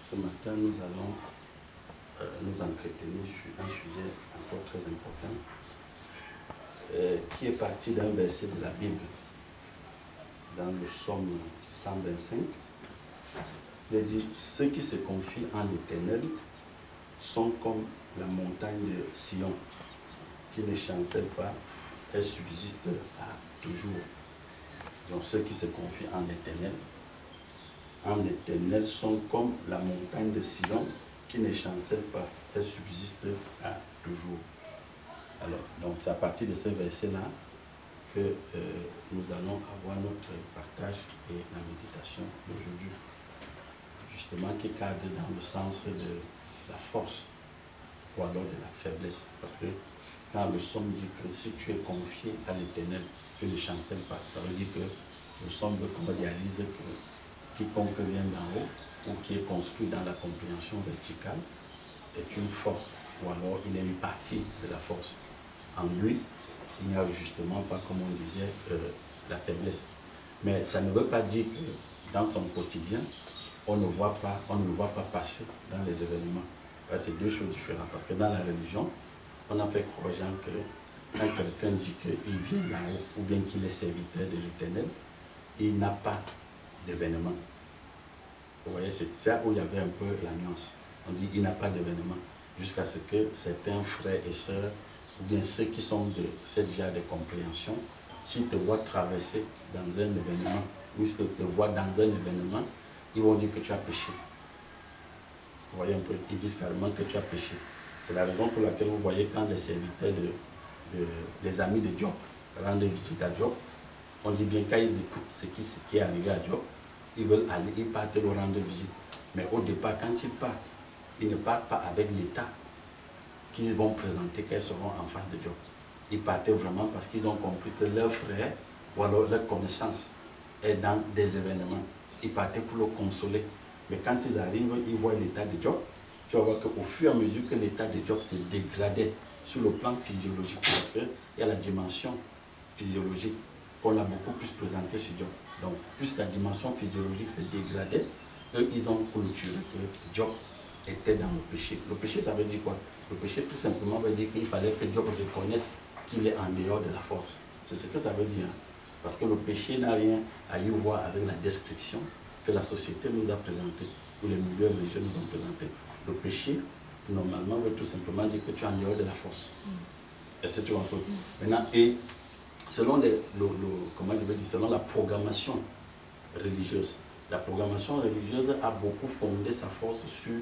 Ce matin, nous allons nous entretenir sur un sujet encore très important qui est parti d'un verset de la Bible, dans le psaume 125. Il dit « Ceux qui se confient en l'Éternel sont comme la montagne de Sion, qui ne chancelle pas, elle subsiste à toujours. » Donc ceux qui se confient en l'Éternel sont comme la montagne de Sion, qui ne chancelle pas, elle subsiste à toujours. Alors, donc c'est à partir de ce verset-là que nous allons avoir notre partage et la méditation d'aujourd'hui, justement qui cadre dans le sens de la force ou alors de la faiblesse. Parce que quand le psaume dit que si tu es confié à l'Éternel, tu ne chancelles pas, ça veut dire que le psaume réalise que quiconque vient d'en haut ou qui est construit dans la compréhension verticale est une force, ou alors il est une partie de la force. En lui, il n'y a justement pas, comme on disait, la faiblesse. Mais ça ne veut pas dire que dans son quotidien, on ne le voit pas passer dans les événements. C'est deux choses différentes. Parce que dans la religion, on a fait croire aux gens que quand quelqu'un dit qu'il vient d'en haut ou bien qu'il est serviteur de l'Éternel, il n'a pas d'événement. Vous voyez, c'est ça où il y avait un peu la nuance. On dit il n'a pas d'événement, jusqu'à ce que certains frères et sœurs, ou bien ceux qui sont de cette genre de compréhension, s'ils te voient traverser dans un événement, ou s'ils te voient dans un événement, ils vont dire que tu as péché. Vous voyez un peu, ils disent carrément que tu as péché. C'est la raison pour laquelle vous voyez quand les serviteurs des amis de Job rendent visite à Job, on dit bien quand ils écoutent ce qui est arrivé à Job, ils veulent aller, ils partent leur rendre visite. Mais au départ, quand ils ne partent pas avec l'état qu'ils vont présenter, qu'elles seront en face de Job. Ils partaient vraiment parce qu'ils ont compris que leur frère, ou alors leur connaissance, est dans des événements. Ils partaient pour le consoler. Mais quand ils arrivent, ils voient l'état de Job. Tu vas voir qu'au fur et à mesure que l'état de Job se dégradait sur le plan physiologique, parce qu'il y a la dimension physiologique qu'on a beaucoup plus présentée sur Job. Donc, plus sa dimension physiologique se dégradait, eux, ils ont clôturé que Job était dans le péché. Le péché, ça veut dire quoi? Le péché, tout simplement, veut dire qu'il fallait que Job reconnaisse qu'il est en dehors de la force. C'est ce que ça veut dire. Parce que le péché n'a rien à y voir avec la description que la société nous a présentée, ou les milieux religieux nous ont présenté. Le péché, normalement, veut tout simplement dire que tu es en dehors de la force. Est-ce que tu vois un peu? Maintenant, et selon, selon la programmation religieuse, la programmation religieuse a beaucoup fondé sa force sur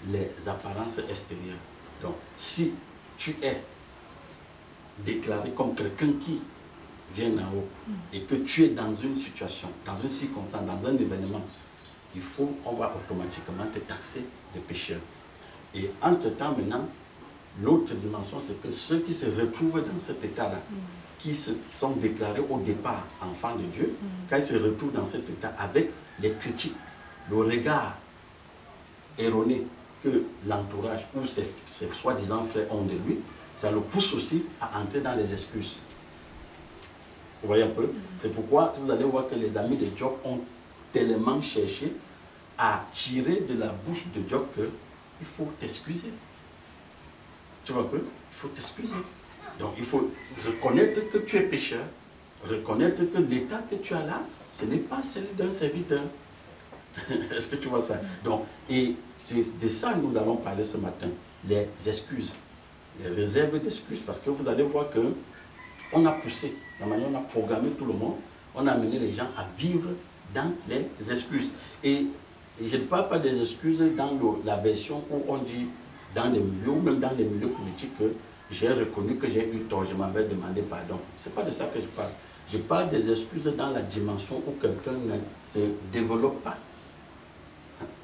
les apparences extérieures. Donc, si tu es déclaré comme quelqu'un qui vient d'en haut et que tu es dans une situation, dans une circonstance, dans un événement, on va automatiquement te taxer de pécheur. Et entre-temps, maintenant, l'autre dimension, c'est que ceux qui se retrouvent dans cet état-là, qui sont déclarés au départ enfants de Dieu, quand ils se retrouvent dans cet état avec les critiques, le regard erroné que l'entourage ou ses soi-disant frères ont de lui, ça le pousse aussi à entrer dans les excuses. Vous voyez un peu? C'est pourquoi vous allez voir que les amis de Job ont tellement cherché à tirer de la bouche de Job qu'il faut t'excuser. Tu vois un peu? Il faut t'excuser. Donc il faut reconnaître que tu es pécheur, reconnaître que l'état que tu as là, ce n'est pas celui d'un serviteur. Est-ce que tu vois ça? Donc, et c'est de ça que nous allons parler ce matin, les excuses, les réserves d'excuses, parce que vous allez voir que on a poussé, la manière dont on a programmé tout le monde, on a amené les gens à vivre dans les excuses. Et je ne parle pas des excuses dans la version où on dit dans les milieux, ou même dans les milieux politiques, que j'ai reconnu que j'ai eu tort, je m'avais demandé pardon. Ce n'est pas de ça que je parle. Je parle des excuses dans la dimension où quelqu'un ne se développe pas.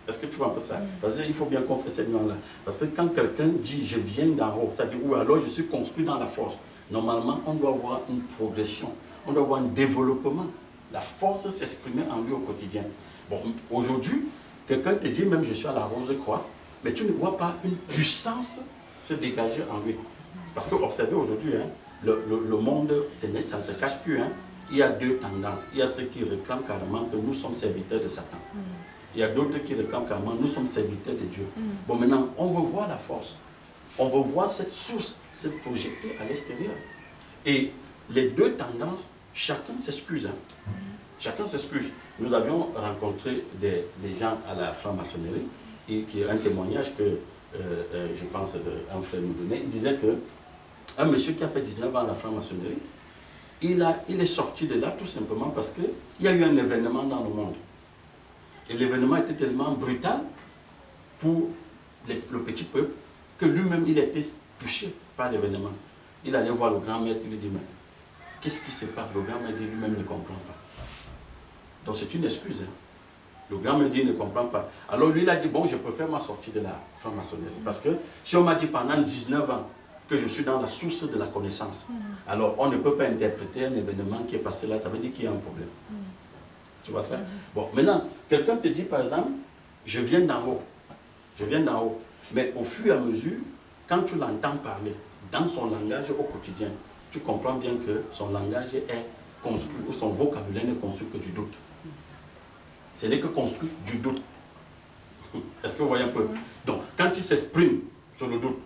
Est-ce que tu vois un peu ça? Parce qu'il faut bien comprendre cette nuance-là. Parce que quand quelqu'un dit « je viens d'en haut », c'est-à-dire « ou alors je suis construit dans la force », normalement, on doit avoir une progression, on doit avoir un développement. La force s'exprimer en lui au quotidien. Bon, aujourd'hui, quelqu'un te dit même « je suis à la Rose-Croix », mais tu ne vois pas une puissance se dégager en lui. Parce que, observez aujourd'hui, hein, le monde, ça ne se cache plus. Hein. Il y a deux tendances. Il y a ceux qui réclament carrément que nous sommes serviteurs de Satan. Il y a d'autres qui réclament carrément, nous sommes serviteurs de Dieu. Bon, maintenant, on veut voir la force. On veut voir cette source, cette projetée à l'extérieur. Et les deux tendances, chacun s'excuse. Hein. Chacun s'excuse. Nous avions rencontré des gens à la franc-maçonnerie, et qui est un témoignage que, je pense, un frère nous donnait. Il disait que un monsieur qui a fait 19 ans à la franc-maçonnerie, il est sorti de là tout simplement parce qu'il y a eu un événement dans le monde. Et l'événement était tellement brutal pour le petit peuple que lui-même, il a été touché par l'événement. Il allait voir le grand maître, il lui dit, mais qu'est-ce qui se passe? Le grand maître lui-même ne comprend pas. Donc c'est une excuse. Hein. Le grand maître ne comprend pas. Alors lui, il a dit, bon, je préfère ma sortie de la franc-maçonnerie. Parce que si on m'a dit pendant 19 ans que je suis dans la source de la connaissance, alors on ne peut pas interpréter un événement qui est passé là, ça veut dire qu'il y a un problème. Tu vois ça? Bon, maintenant, quelqu'un te dit par exemple, je viens d'en haut. Je viens d'en haut. Mais au fur et à mesure, quand tu l'entends parler dans son langage au quotidien, tu comprends bien que son langage est construit, ou son vocabulaire n'est construit que du doute. Ce n'est que construit du doute. Est-ce que vous voyez un peu? Donc, quand il s'exprime sur le doute,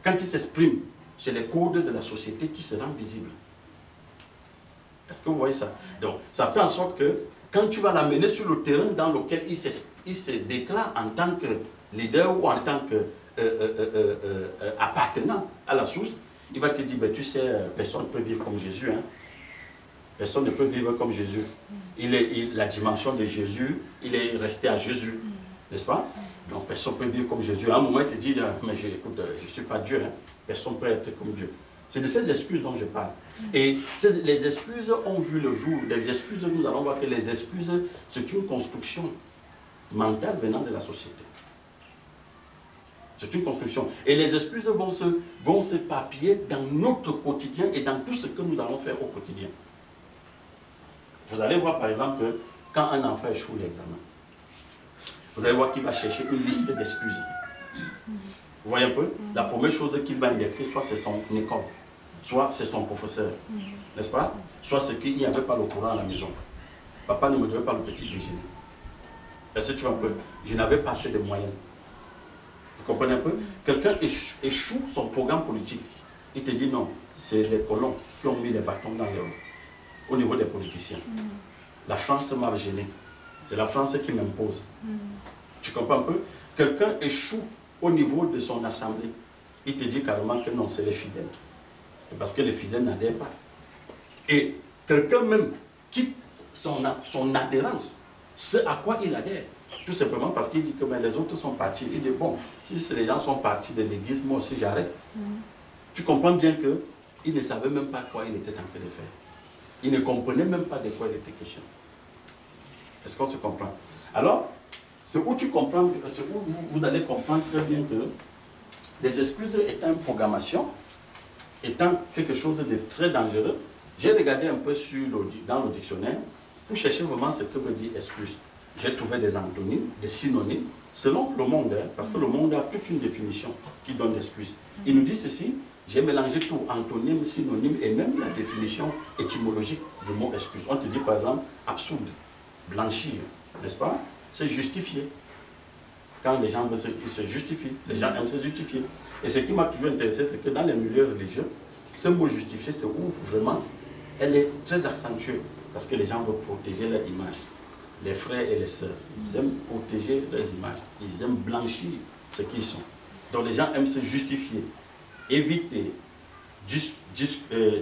quand il s'exprime sur les codes de la société qui se rendent visibles. Est-ce que vous voyez ça? Donc, ça fait en sorte que quand tu vas l'amener sur le terrain dans lequel il se déclare en tant que leader ou en tant que appartenant à la source, il va te dire, ben, tu sais, personne ne peut vivre comme Jésus. Hein? Personne ne peut vivre comme Jésus. La dimension de Jésus, il est resté à Jésus. N'est-ce pas? Donc personne ne peut vivre comme Jésus. À un moment, il te dit, mais écoute, je ne suis pas Dieu. Hein? Personne ne peut être comme Dieu. C'est de ces excuses dont je parle. Et les excuses ont vu le jour. Les excuses, nous allons voir que les excuses, c'est une construction mentale venant de la société. C'est une construction. Et les excuses vont se papiller dans notre quotidien et dans tout ce que nous allons faire au quotidien. Vous allez voir par exemple que quand un enfant échoue l'examen, vous allez voir qu'il va chercher une liste d'excuses. Vous voyez un peu? La première chose qu'il va indexer, soit c'est son école, soit c'est son professeur, n'est-ce pas? Soit c'est qu'il n'y avait pas le courant à la maison. Papa ne me donnait pas le petit déjeuner. Est-ce que tu vois un peu? Je n'avais pas assez de moyens. Vous comprenez un peu? Quelqu'un échoue son programme politique. Il te dit non, c'est les colons qui ont mis les bâtons dans les roues au niveau des politiciens. La France m'a gêné. C'est la France qui m'impose. Tu comprends un peu? Quelqu'un échoue au niveau de son assemblée. Il te dit carrément que non, c'est les fidèles. Parce que les fidèles n'adhèrent pas. Et quelqu'un même quitte son adhérence. Ce à quoi il adhère. Tout simplement parce qu'il dit que ben, les autres sont partis. Il dit bon, si les gens sont partis de l'église, moi aussi j'arrête. Tu comprends bien qu'il ne savait même pas quoi il était en train de faire. Il ne comprenait même pas de quoi il était question. Est-ce qu'on se comprend? Alors, c'est où tu comprends, c'est où vous allez comprendre très bien que les excuses étant une programmation, étant quelque chose de très dangereux, j'ai regardé un peu dans le dictionnaire pour chercher vraiment ce que veut dire excuse. J'ai trouvé des antonymes, des synonymes, selon le monde, hein, parce que le monde a toute une définition qui donne l'excuse. Il nous dit ceci, j'ai mélangé tout, antonyme, synonyme et même la définition étymologique du mot excuse. On te dit par exemple absurde, blanchir, n'est-ce pas? C'est justifier. Quand les gens veulent se justifient, les gens aiment se justifier. Et ce qui m'a toujours intéressé, c'est que dans les milieux religieux, ce mot justifier, c'est où vraiment elle est très accentuée, parce que les gens veulent protéger leur image. Les frères et les sœurs, ils aiment protéger leurs images, ils aiment blanchir ce qu'ils sont. Donc les gens aiment se justifier, éviter,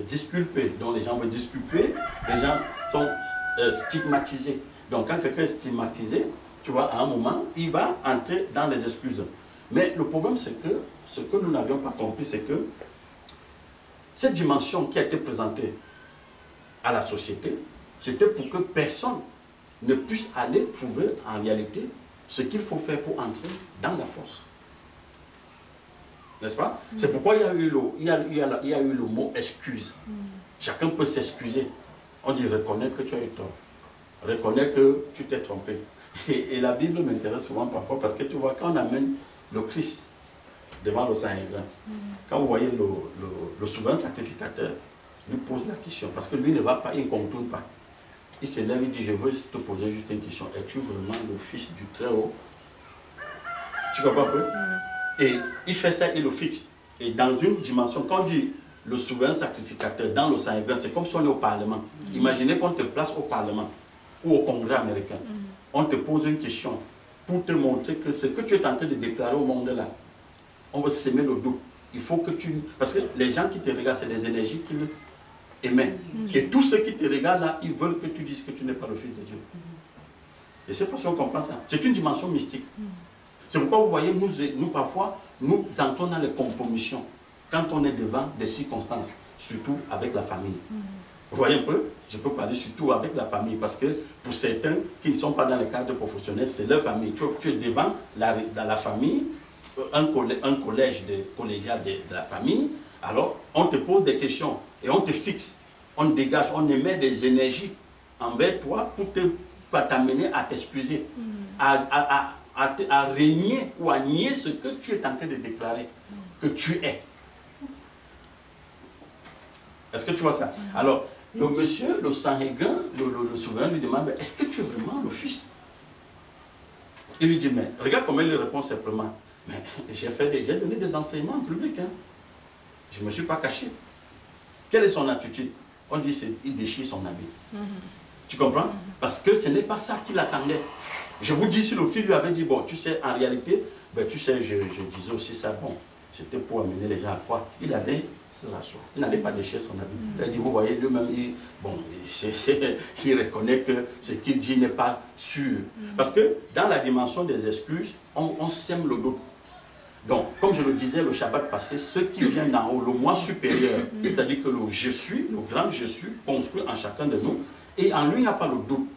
disculper. Donc les gens veulent disculper, les gens sont stigmatisés. Donc quand quelqu'un est stigmatisé, tu vois, à un moment, il va entrer dans les excuses. Mais le problème, c'est que ce que nous n'avions pas compris, c'est que cette dimension qui a été présentée à la société, c'était pour que personne ne puisse aller trouver en réalité ce qu'il faut faire pour entrer dans la force. N'est-ce pas? C'est pourquoi il y a eu le mot excuse. Chacun peut s'excuser. On dit reconnaître que tu as eu tort. Reconnaître que tu t'es trompé. Et la Bible m'intéresse souvent parfois parce que tu vois, quand on amène le Christ devant le Saint-Grain, quand vous voyez le souverain sacrificateur, lui pose la question, parce que lui ne va pas, il ne contourne pas. il se lève, il dit, je veux te poser juste une question. Es-tu vraiment le fils du Très-Haut? Tu comprends un peu? Et il fait ça, il le fixe. Et dans une dimension, quand on dit le souverain sacrificateur dans le Sanhédrin, c'est comme si on est au Parlement. Imaginez qu'on te place au Parlement ou au Congrès américain. On te pose une question pour te montrer que ce que tu es en train de déclarer au monde là, on va semer le doute. Il faut que tu... Parce que les gens qui te regardent, c'est des énergies qu'ils émettent. Et tous ceux qui te regardent là, ils veulent que tu dises que tu n'es pas le Fils de Dieu. Et c'est parce qu'on comprend ça. C'est une dimension mystique. C'est pourquoi vous voyez, nous parfois, nous entrons dans les compromissions quand on est devant des circonstances, surtout avec la famille. Vous voyez un peu? Je peux parler surtout avec la famille, parce que pour certains qui ne sont pas dans le cadre professionnel, c'est leur famille. Tu es devant dans la famille, un collège collégial de la famille, alors on te pose des questions et on te fixe, on dégage, on émet des énergies envers toi pour t'amener à t'excuser, à régner ou à nier ce que tu es en train de déclarer que tu es. Est-ce que tu vois ça? Alors, le monsieur, le Sanhédrin, le souverain lui demande, est-ce que tu es vraiment le fils? Il lui dit, mais regarde comment il lui répond simplement. Mais j'ai donné des enseignements en public. Hein. Je ne me suis pas caché. Quelle est son attitude? On dit il déchire son habit. Tu comprends? Parce que ce n'est pas ça qu'il attendait. Je vous dis, si le fils lui avait dit, bon, tu sais, en réalité, ben, tu sais, je disais aussi ça, bon, c'était pour amener les gens à croire. Il allait se rasseoir. Il n'allait pas déchirer son habit. C'est-à-dire, vous voyez, lui-même, il reconnaît que ce qu'il dit n'est pas sûr. Parce que dans la dimension des excuses, on sème le doute. Donc, comme je le disais le Shabbat passé, ce qui vient d'en haut, le moi supérieur, c'est-à-dire que le je suis, le grand je suis, construit en chacun de nous, et en lui, il n'y a pas le doute.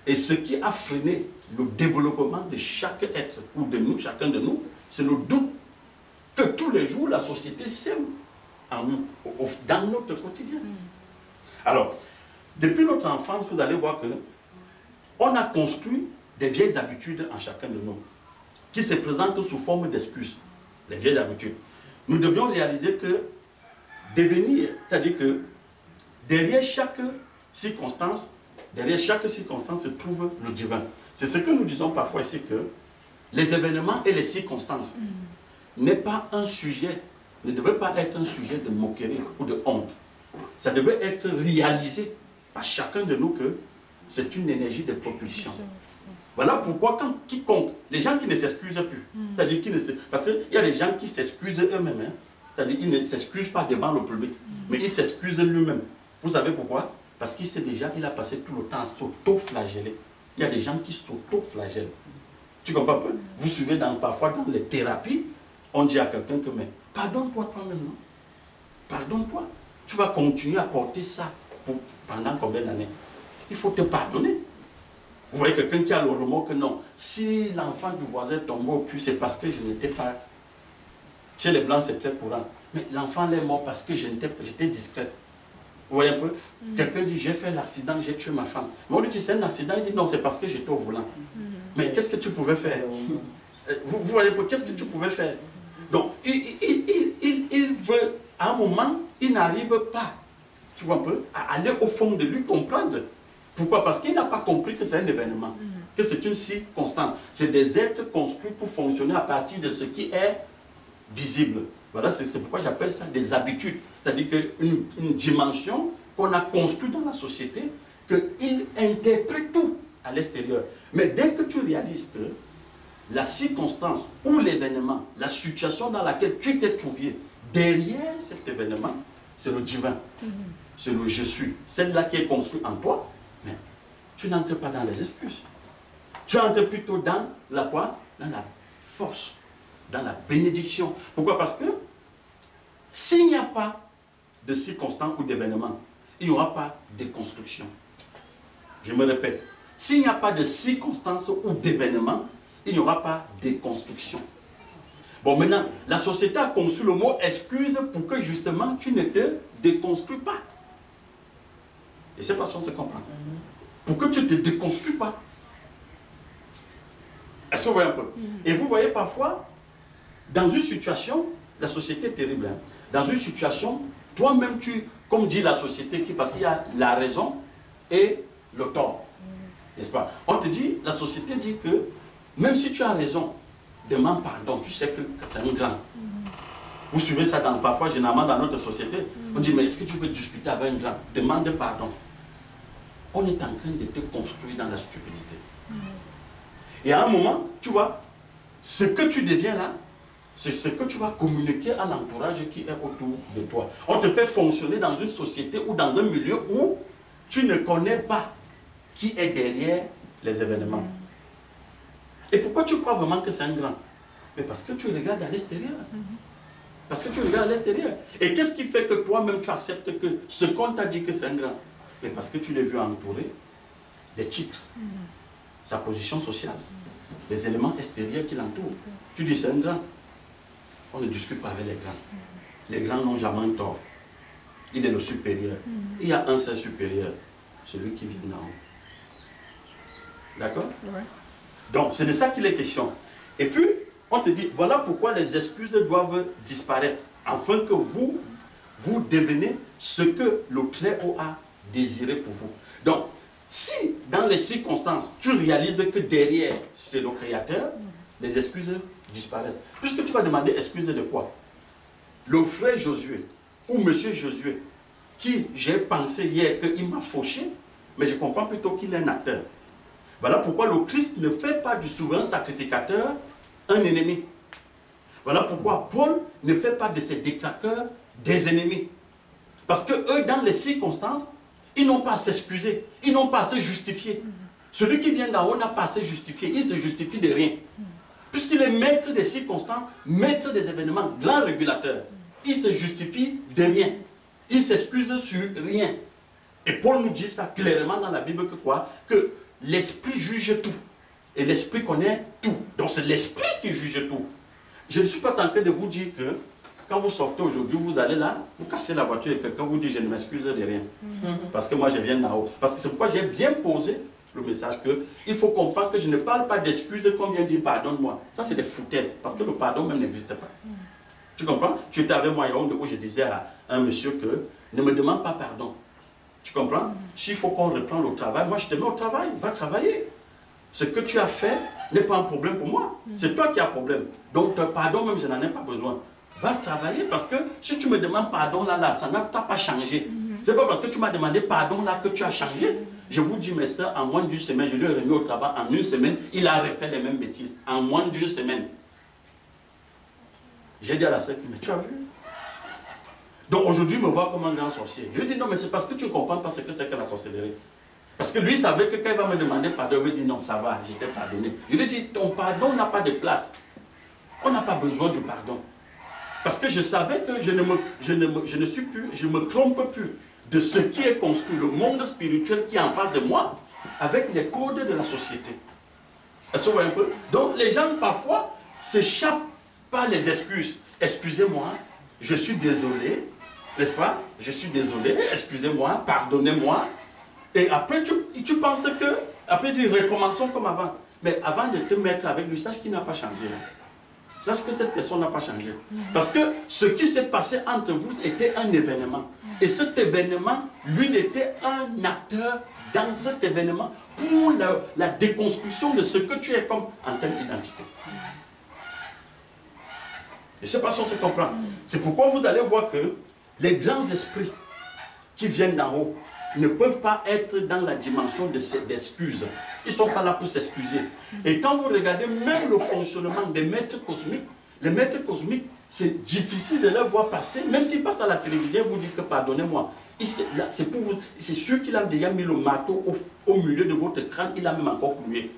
Et ce qui a freiné le développement de chaque être, ou de nous, chacun de nous, c'est le doute que tous les jours la société sème en nous, dans notre quotidien. Alors, depuis notre enfance, vous allez voir que on a construit des vieilles habitudes en chacun de nous, qui se présentent sous forme d'excuses, les vieilles habitudes. Nous devions réaliser que devenir, c'est-à-dire que derrière chaque circonstance se trouve le divin. C'est ce que nous disons parfois ici, que les événements et les circonstances n'est pas un sujet, ne devrait pas être un sujet de moquerie ou de honte. Ça devait être réalisé par chacun de nous que c'est une énergie de propulsion. Voilà pourquoi quand quiconque, les gens qui ne s'excusent plus, c'est-à-dire parce qu'il y a des gens qui s'excusent eux-mêmes, hein, c'est-à-dire ils ne s'excusent pas devant le public, mais ils s'excusent lui-même. Vous savez pourquoi? Parce qu'il sait déjà qu'il a passé tout le temps à s'auto-flageller. Il y a des gens qui s'auto-flagellent. Tu comprends pas? Vous suivez parfois dans les thérapies, on dit à quelqu'un que, mais pardonne-toi toi-même, non? Pardonne-toi. Tu vas continuer à porter ça pendant combien d'années? Il faut te pardonner. Vous voyez quelqu'un qui a le remords que non, si l'enfant du voisin tombe au puits, c'est parce que je n'étais pas... Chez les Blancs, c'est très courant. Mais l'enfant est mort parce que j'étais discrète. Vous voyez un peu? Quelqu'un dit, j'ai fait l'accident, j'ai tué ma femme. Mais on lui dit, c'est un accident. Il dit, non, c'est parce que j'étais au volant. Mais qu'est-ce que tu pouvais faire? Vous voyez, qu'est-ce que tu pouvais faire? Donc, il veut, à un moment, il n'arrive pas, tu vois un peu, à aller au fond de lui, comprendre. Pourquoi? Parce qu'il n'a pas compris que c'est un événement, que c'est une circonstance. C'est des êtres construits pour fonctionner à partir de ce qui est visible. Voilà, c'est pourquoi j'appelle ça des habitudes. C'est-à-dire qu'une dimension qu'on a construite dans la société, qu'il interprète tout à l'extérieur. Mais dès que tu réalises que la circonstance ou l'événement, la situation dans laquelle tu t'es trouvé, derrière cet événement, c'est le divin. C'est le je suis. Celle-là qui est construite en toi, mais tu n'entres pas dans les excuses. Tu entres plutôt dans la quoi? Dans la force, dans la bénédiction. Pourquoi? Parce que s'il n'y a pas de circonstances ou d'événements, il n'y aura pas de construction. Je me répète, s'il n'y a pas de circonstances ou d'événements, il n'y aura pas de construction. Bon, maintenant, la société a conçu le mot excuse pour que justement tu ne te déconstruis pas. Et c'est parce qu'on se comprend. Pour que tu ne te déconstruis pas. Est-ce que vous voyez un peu? Et vous voyez parfois, dans une situation, la société est terrible. Hein? Dans une situation, toi-même, comme dit la société, parce qu'il y a la raison et le tort. N'est-ce pas? On te dit, la société dit que même si tu as raison, demande pardon, tu sais que c'est un grand. Vous suivez ça parfois, généralement dans notre société. On dit, mais est-ce que tu peux discuter avec un grand? Demande pardon. On est en train de te construire dans la stupidité. Et à un moment, tu vois, ce que tu deviens là, c'est ce que tu vas communiquer à l'entourage qui est autour de toi. On te fait fonctionner dans une société ou dans un milieu où tu ne connais pas qui est derrière les événements. Et pourquoi tu crois vraiment que c'est un grand? Mais parce que tu regardes à l'extérieur. Parce que tu regardes à l'extérieur. Et qu'est-ce qui fait que toi-même tu acceptes que ce qu'on t'a dit que c'est un grand? Mais parce que tu l'as vu entouré des titres, sa position sociale, les éléments extérieurs qui l'entourent. Tu dis c'est un grand. On ne discute pas avec les grands. Les grands n'ont jamais un tort. Il est le supérieur. Il y a un seul supérieur, celui qui vit d'en haut. D'accord? Ouais. Donc, c'est de ça qu'il est question. Et puis, on te dit, voilà pourquoi les excuses doivent disparaître, afin que vous devenez ce que le Très-Haut a désiré pour vous. Donc, si dans les circonstances, tu réalises que derrière, c'est le Créateur, les excuses disparaissent. Puisque tu vas demander excuse de quoi? Le frère Josué, ou monsieur Josué, qui j'ai pensé hier qu'il m'a fauché, mais je comprends plutôt qu'il est un acteur. Voilà pourquoi le Christ ne fait pas du souverain sacrificateur un ennemi. Voilà pourquoi Paul ne fait pas de ses détracteurs des ennemis. Parce que eux, dans les circonstances, ils n'ont pas à s'excuser, ils n'ont pas à se justifier. Celui qui vient d'en haut n'a pas à se justifier, il se justifie de rien. Puisqu'il est maître des circonstances, maître des événements, grand régulateur. Il se justifie de rien. Il s'excuse sur rien. Et Paul nous dit ça clairement dans la Bible que quoi? Que l'esprit juge tout. Et l'esprit connaît tout. Donc c'est l'esprit qui juge tout. Je ne suis pas tenté de vous dire que quand vous sortez aujourd'hui, vous allez là, vous cassez la voiture et quelqu'un vous dit je ne m'excuse de rien. Parce que moi je viens d'en haut. Parce que c'est pourquoi j'ai bien posé le message qu'il faut comprendre que je ne parle pas d'excuses qu'on vient dire pardonne-moi. Ça c'est des foutaises. Parce que le pardon même n'existe pas. Tu comprends? Tu étais avec moi où je disais à un monsieur que ne me demande pas pardon. Tu comprends? S'il faut qu'on reprenne le travail, moi je te mets au travail, va travailler. Ce que tu as fait n'est pas un problème pour moi. C'est toi qui as un problème. Donc pardon même je n'en ai pas besoin. Va travailler parce que si tu me demandes pardon là, ça n'a pas changé. C'est pas parce que tu m'as demandé pardon là que tu as changé. Je vous dis mes soeurs, en moins d'une semaine, je lui ai remis au travail, en une semaine, il a refait les mêmes bêtises. En moins d'une semaine. J'ai dit à la sœur, mais tu as vu? Donc aujourd'hui, il me voit comme un grand sorcier. Je lui dis non, mais c'est parce que tu ne comprends pas ce que c'est que la sorcellerie. Parce que lui savait que quand il va me demander pardon, il va dire non, ça va, je t'ai pardonné. Je lui dis, ton pardon n'a pas de place. On n'a pas besoin du pardon. Parce que je savais que je ne me trompe plus de ce qui est construit, le monde spirituel qui est en face de moi, avec les codes de la société. Est-ce que vous voyez un peu? Donc les gens parfois s'échappent par les excuses. Excusez-moi, je suis désolé, n'est-ce pas? Je suis désolé, excusez-moi, pardonnez-moi. Et après tu penses que, après tu dis recommençons comme avant. Mais avant de te mettre avec lui, sache qu'il n'a pas changé. Sache que cette personne n'a pas changé. Parce que ce qui s'est passé entre vous était un événement. Et cet événement, lui, il était un acteur dans cet événement pour la déconstruction de ce que tu es comme en termes d'identité. Je ne sais pas si on se comprend. C'est pourquoi vous allez voir que les grands esprits qui viennent d'en haut ne peuvent pas être dans la dimension d'excuses. Ils ne sont pas là pour s'excuser. Et quand vous regardez même le fonctionnement des maîtres cosmiques, les maîtres cosmiques, c'est difficile de les voir passer. Même s'ils passent à la télévision, vous dites que pardonnez-moi. C'est pour vous. C'est sûr qu'il a déjà mis le marteau au milieu de votre crâne, il a même encore cloué.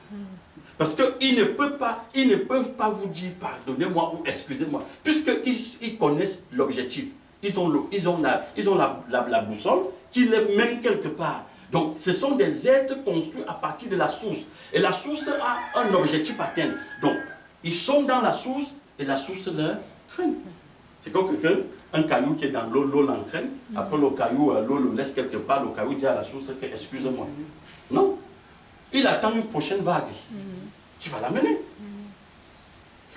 Parce qu'ils ne peuvent pas vous dire pardonnez-moi ou excusez-moi, puisqu'ils connaissent l'objectif. Ils ont la boussole qui les mène quelque part. Donc, ce sont des êtres construits à partir de la source. Et la source a un objectif à atteindre. Donc, ils sont dans la source et la source leur craigne. C'est comme quelqu'un, un caillou qui est dans l'eau, l'eau l'entraîne. Après, le caillou, l'eau le laisse quelque part. Le caillou dit à la source que excusez-moi. Non. Il attend une prochaine vague qui va l'amener.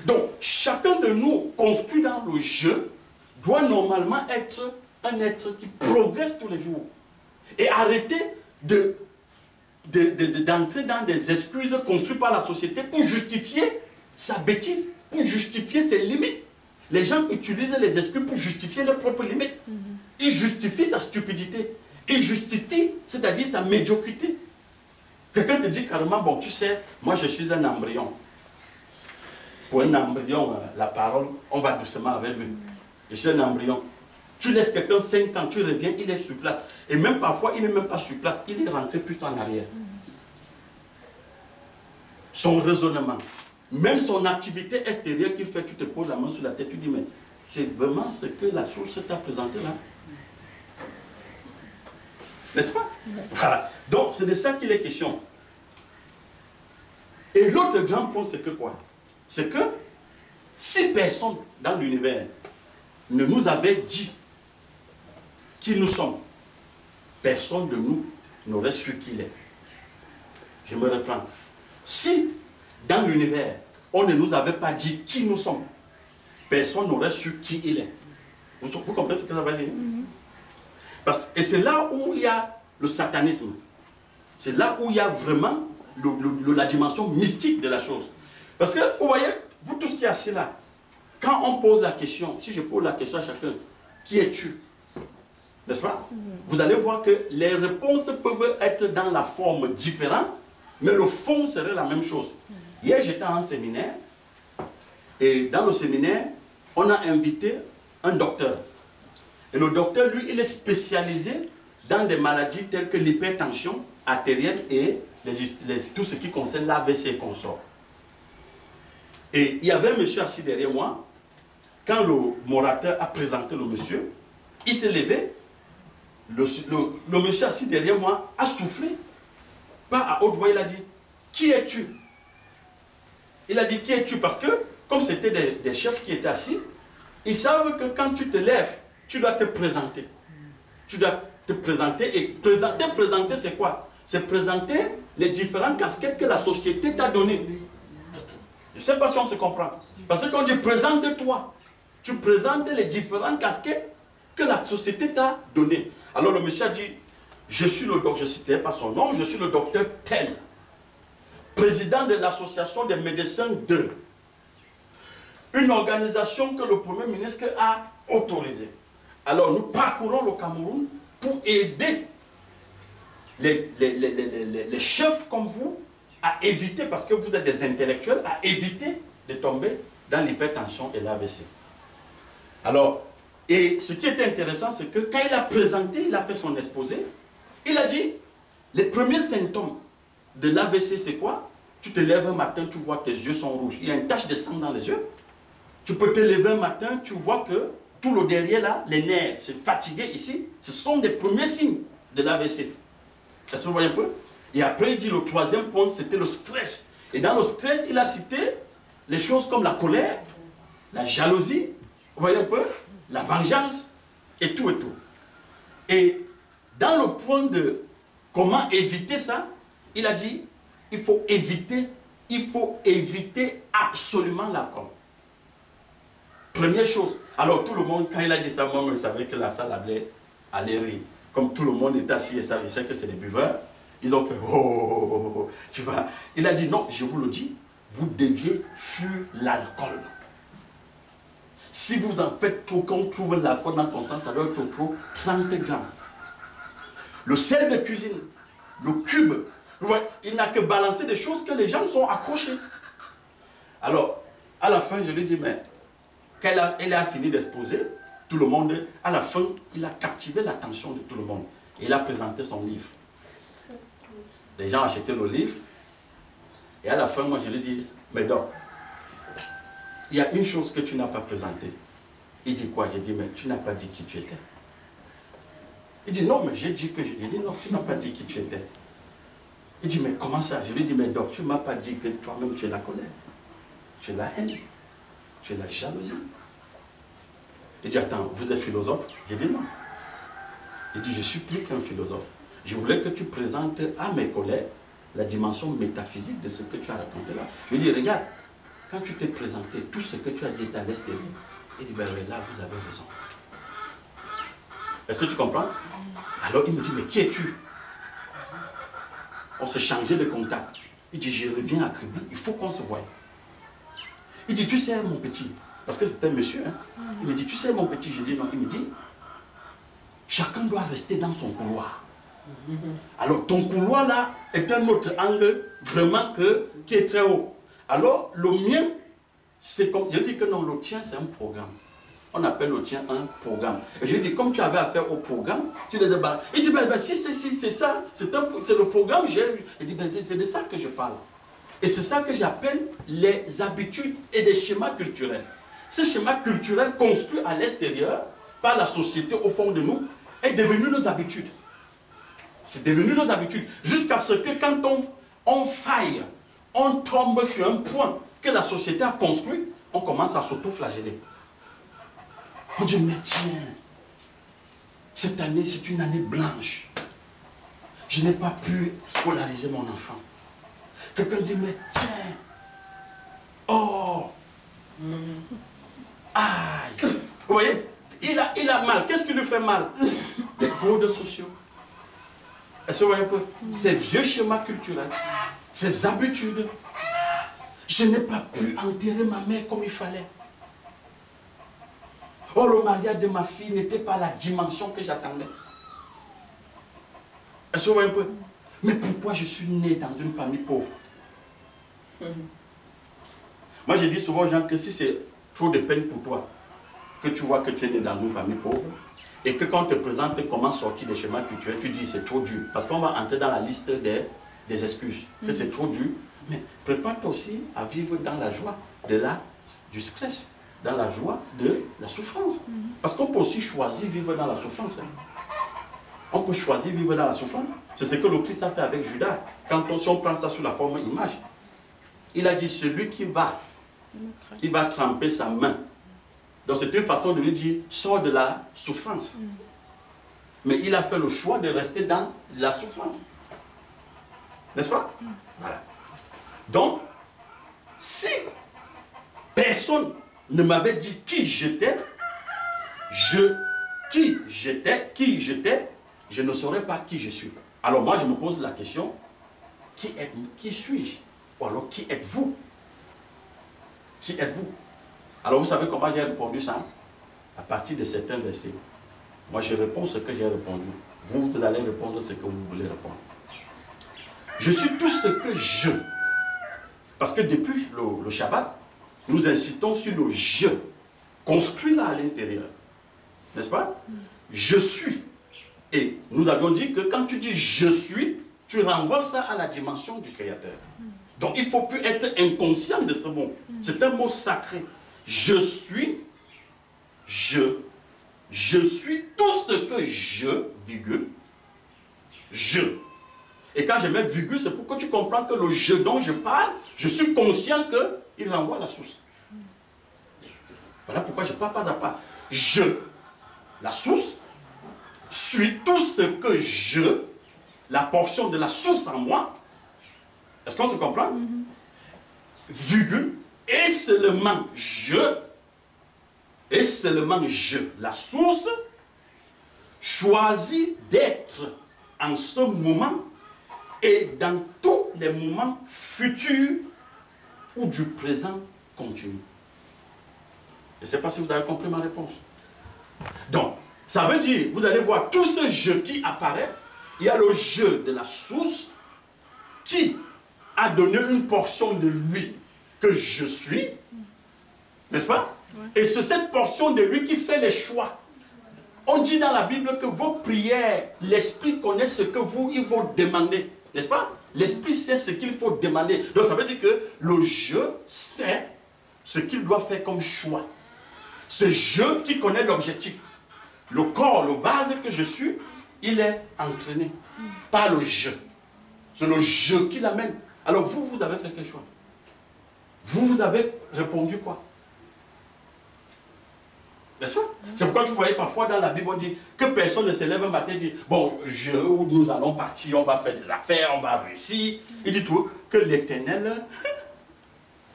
Donc, chacun de nous, construit dans le jeu, doit normalement être un être qui progresse tous les jours. Et arrêter de d'entrer dans des excuses conçues par la société pour justifier sa bêtise, pour justifier ses limites. Les gens utilisent les excuses pour justifier leurs propres limites. Ils justifient sa stupidité. Ils justifient, c'est-à-dire sa médiocrité. Quelqu'un te dit carrément, bon, tu sais, moi je suis un embryon. Pour un embryon, la parole, on va doucement avec lui. Je suis un embryon. Tu laisses quelqu'un 5 ans, tu reviens, il est sur place. Et même parfois, il n'est même pas sur place, il est rentré plutôt en arrière. Son raisonnement, même son activité extérieure qu'il fait, tu te poses la main sur la tête, tu dis, mais c'est vraiment ce que la source t'a présenté là. N'est-ce pas? Voilà. Donc, c'est de ça qu'il est question. Et l'autre grand point, c'est que quoi? C'est que si personne dans l'univers ne nous avait dit qui nous sommes, personne de nous n'aurait su qui il est. Je me reprends. Si dans l'univers, on ne nous avait pas dit qui nous sommes, personne n'aurait su qui il est. Vous comprenez ce que ça veut dire? Et c'est là où il y a le satanisme. C'est là où il y a vraiment la dimension mystique de la chose. Parce que, vous voyez, vous tous qui êtes assis là, quand on pose la question, si je pose la question à chacun, qui es-tu? N'est-ce pas? Vous allez voir que les réponses peuvent être dans la forme différente, mais le fond serait la même chose. Hier, j'étais en séminaire, et dans le séminaire, on a invité un docteur. Et le docteur, lui, il est spécialisé dans des maladies telles que l'hypertension artérielle et tout ce qui concerne l'AVC et consorts. Et il y avait un monsieur assis derrière moi. Quand mon orateur a présenté le monsieur, il s'est levé. Le monsieur assis derrière moi a soufflé. Pas à haute voix, il a dit, qui es-tu? Il a dit, qui es-tu? Parce que, comme c'était des chefs qui étaient assis, ils savent que quand tu te lèves, tu dois te présenter. Tu dois te présenter. Et présenter, c'est quoi? C'est présenter les différentes casquettes que la société t'a données. Je ne sais pas si on se comprend. Parce que quand tu présente-toi, tu présentes les différentes casquettes que la société t'a données. Alors le monsieur a dit, je suis le docteur, je ne citais pas son nom, je suis le docteur tel, président de l'association des médecins de une organisation que le Premier ministre a autorisée. Alors nous parcourons le Cameroun pour aider les chefs comme vous à éviter, parce que vous êtes des intellectuels, à éviter de tomber dans l'hypertension et l'AVC. Alors, et ce qui était intéressant, c'est que quand il a présenté, il a fait son exposé, il a dit, les premiers symptômes de l'AVC, c'est quoi? Tu te lèves un matin, tu vois que tes yeux sont rouges. Il y a une tache de sang dans les yeux. Tu peux te lever un matin, tu vois que tout le derrière là, les nerfs, c'est fatigué ici. Ce sont des premiers signes de l'AVC. Est-ce que vous voyez un peu? Et après, il dit le troisième point, c'était le stress. Et dans le stress, il a cité les choses comme la colère, la jalousie, vous voyez un peu? La vengeance, et tout et tout. Et dans le point de comment éviter ça, il a dit, il faut éviter absolument l'alcool. Première chose. Alors tout le monde, quand il a dit ça, moi, je savais que la salle allait rire. Comme tout le monde est assis et ça, il sait que c'est des buveurs. Ils ont fait, oh, tu vois. Il a dit, non, je vous le dis, vous deviez fuir l'alcool. Si vous en faites trop, quand on trouve l'alcool dans ton sang, ça doit être trop 30 grammes. Le sel de cuisine, le cube, vous voyez, il n'a que balancé des choses que les gens sont accrochés. Alors, à la fin, je lui dis, mais quand elle a fini d'exposer, tout le monde, à la fin, il a captivé l'attention de tout le monde. Et il a présenté son livre. Les gens achetaient le livre. Et à la fin, moi, je lui dis, mais donc, il y a une chose que tu n'as pas présentée. Il dit quoi? J'ai dit, mais tu n'as pas dit qui tu étais. Il dit, non, mais j'ai dit que... J'ai dit, non, tu n'as pas dit qui tu étais. Il dit, mais comment ça? Je lui dis, mais donc, tu ne m'as pas dit que toi-même, tu es la colère. Tu es la haine. Tu es la jalousie. Il dit, attends, vous êtes philosophe? J'ai dit, non. Il dit, je suis plus qu'un philosophe. Je voulais que tu présentes à mes collègues la dimension métaphysique de ce que tu as raconté là. Je lui dis, regarde, quand tu t'es présenté, tout ce que tu as dit est à l'extérieur. Il dit, ben là, vous avez raison. Est-ce que tu comprends? Alors il me dit, mais qui es-tu? On s'est changé de contact. Il dit, je reviens à Kribi, il faut qu'on se voie. Il dit, tu sais mon petit, parce que c'était un monsieur, hein? Il me dit, tu sais mon petit, je dis non. Il me dit, chacun doit rester dans son couloir. Alors ton couloir là est un autre angle vraiment qui est très haut. Alors le mien, c'est comme, je dis que non, le tien c'est un programme. On appelle le tien un programme. Et je dis, comme tu avais affaire au programme, tu les as balayés. Il dit, si c'est ça, c'est le programme. Il dit, c'est de ça que je parle. Et c'est ça que j'appelle les habitudes et les schémas culturels. Ces schémas culturels construits à l'extérieur par la société au fond de nous est devenu nos habitudes. C'est devenu nos habitudes. Jusqu'à ce que quand on faille, on tombe sur un point que la société a construit, on commence à s'auto-flageller. On dit, mais tiens, cette année c'est une année blanche. Je n'ai pas pu scolariser mon enfant. Quelqu'un dit, mais tiens, oh, aïe. Vous voyez, il a mal. Qu'est-ce qui lui fait mal? Les codes sociaux. Est-ce que vous voyez un peu? Ces vieux schémas culturels, ces habitudes. Je n'ai pas pu enterrer ma mère comme il fallait. Oh, le mariage de ma fille n'était pas la dimension que j'attendais. Est-ce que vous voyez un peu? Mais pourquoi je suis né dans une famille pauvre? Moi, je dis souvent aux gens que si c'est trop de peine pour toi, que tu vois que tu es né dans une famille pauvre, et que quand on te présente comment sortir des schémas culturels, tu dis c'est trop dur. Parce qu'on va entrer dans la liste des excuses, que c'est trop dur. Mais prépare-toi aussi à vivre dans la joie du stress, dans la joie de la souffrance. Parce qu'on peut aussi choisir vivre dans la souffrance. On peut choisir vivre dans la souffrance. C'est ce que le Christ a fait avec Judas. Si on prend ça sous la forme image, il a dit celui qui va tremper sa main. Donc c'est une façon de lui dire sors de la souffrance. Mais il a fait le choix de rester dans la souffrance. N'est-ce pas? Voilà. Donc, si personne ne m'avait dit qui j'étais, je ne saurais pas qui je suis. Alors moi, je me pose la question, qui suis-je? Ou alors, qui êtes-vous? Qui êtes-vous? Alors, vous savez comment j'ai répondu ça? À partir de certains versets. Moi, je réponds ce que j'ai répondu. Vous allez répondre ce que vous voulez répondre. Je suis tout ce que je. Parce que depuis le Shabbat, nous insistons sur le je, construit là à l'intérieur. N'est-ce pas? Je suis. Et nous avions dit que quand tu dis je suis, tu renvoies ça à la dimension du Créateur. Donc il ne faut plus être inconscient de ce mot. C'est un mot sacré. Je suis tout ce que virgule, je. Et quand je mets virgule, c'est pour que tu comprends que le je dont je parle, je suis conscient qu'il renvoie à la source. Voilà pourquoi je parle pas à pas. Je, la source, suis tout ce que la portion de la source en moi. Est-ce qu'on se comprend? Virgule, et seulement je, la source, choisit d'être en ce moment et dans tous les moments futurs ou du présent continu. Je ne sais pas si vous avez compris ma réponse. Donc, ça veut dire, vous allez voir tout ce je qui apparaît, il y a le je de la source qui a donné une portion de lui que je suis, n'est-ce pas? Ouais. Et c'est cette portion de lui qui fait les choix. On dit dans la Bible que vos prières, l'Esprit connaît ce que il faut demander, n'est-ce pas? L'Esprit sait ce qu'il faut demander. Donc ça veut dire que le je sait ce qu'il doit faire comme choix. Ce je qui connaît l'objectif. Le corps, le vase que je suis, il est entraîné par le je. C'est le je qui l'amène. Alors vous avez fait quel choix? Vous avez répondu quoi? N'est-ce pas? C'est pourquoi tu voyais parfois dans la Bible, on dit que personne ne se lève un matin et dit bon, nous allons partir, on va faire des affaires, on va réussir. Il dit tout, que l'Éternel,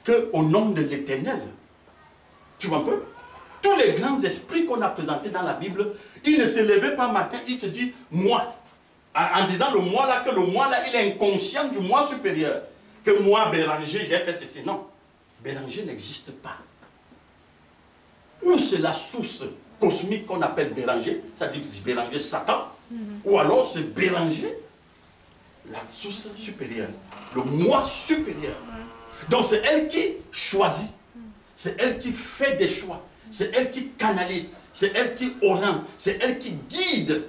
qu'au nom de l'Éternel, tu vois un peu? Tous les grands esprits qu'on a présentés dans la Bible, ils ne se levaient pas matin, ils se disent moi. En disant le moi là, que le moi là, il est inconscient du moi supérieur. Que moi, Béranger, j'ai fait ceci. Non. Béranger n'existe pas. Ou c'est la source cosmique qu'on appelle Béranger, c'est-à-dire Béranger Satan, ou alors c'est Béranger, la source supérieure, le moi supérieur. Donc c'est elle qui choisit, c'est elle qui fait des choix, c'est elle qui canalise, c'est elle qui oriente, c'est elle qui guide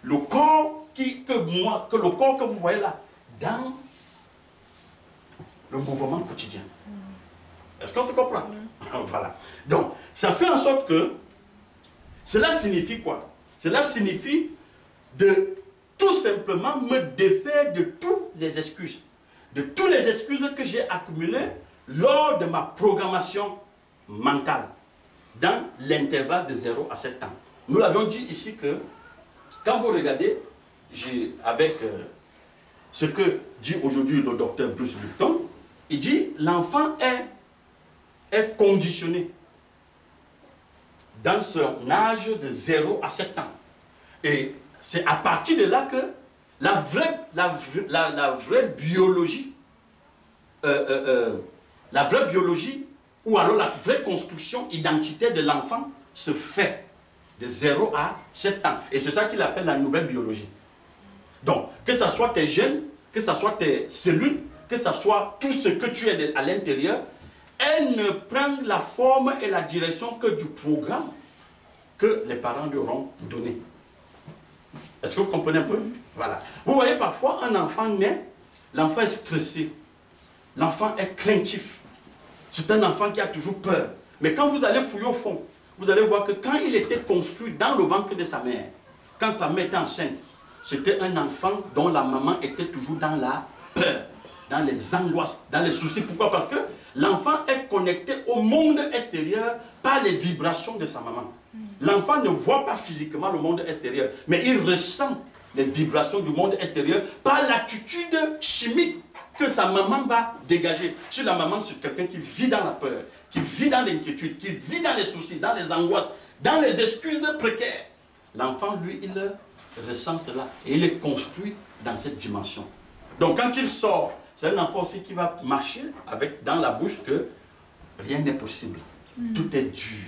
le corps que le corps que vous voyez là, dans le mouvement quotidien. Est-ce qu'on se comprend? Voilà. Donc, ça fait en sorte que cela signifie quoi? Cela signifie de tout simplement me défaire de toutes les excuses. De toutes les excuses que j'ai accumulées lors de ma programmation mentale dans l'intervalle de 0 à 7 ans. Nous l'avions dit ici que quand vous regardez avec ce que dit aujourd'hui le docteur Bruce Lipton, il dit l'enfant est conditionné dans son âge de 0 à 7 ans. Et c'est à partir de là que la vraie biologie, ou alors la vraie construction identitaire de l'enfant se fait de 0 à 7 ans. Et c'est ça qu'il appelle la nouvelle biologie. Donc, que ce soit tes gènes, que ce soit tes cellules, que ce soit tout ce que tu es à l'intérieur, elle ne prend la forme et la direction que du programme que les parents lui auront donné. Est-ce que vous comprenez un peu? Voilà. Vous voyez parfois un enfant naît, l'enfant est stressé, l'enfant est craintif. C'est un enfant qui a toujours peur. Mais quand vous allez fouiller au fond, vous allez voir que quand il était construit dans le ventre de sa mère, quand sa mère était enceinte, c'était un enfant dont la maman était toujours dans la peur, dans les angoisses, dans les soucis. Pourquoi? Parce que l'enfant est connecté au monde extérieur par les vibrations de sa maman. L'enfant ne voit pas physiquement le monde extérieur, mais il ressent les vibrations du monde extérieur par l'attitude chimique que sa maman va dégager. Si la maman, c'est quelqu'un qui vit dans la peur, qui vit dans l'inquiétude, qui vit dans les soucis, dans les angoisses, dans les excuses précaires, l'enfant, lui, il ressent cela et il est construit dans cette dimension. Donc quand il sort, c'est un enfant aussi qui va marcher avec dans la bouche que rien n'est possible. Tout est dur.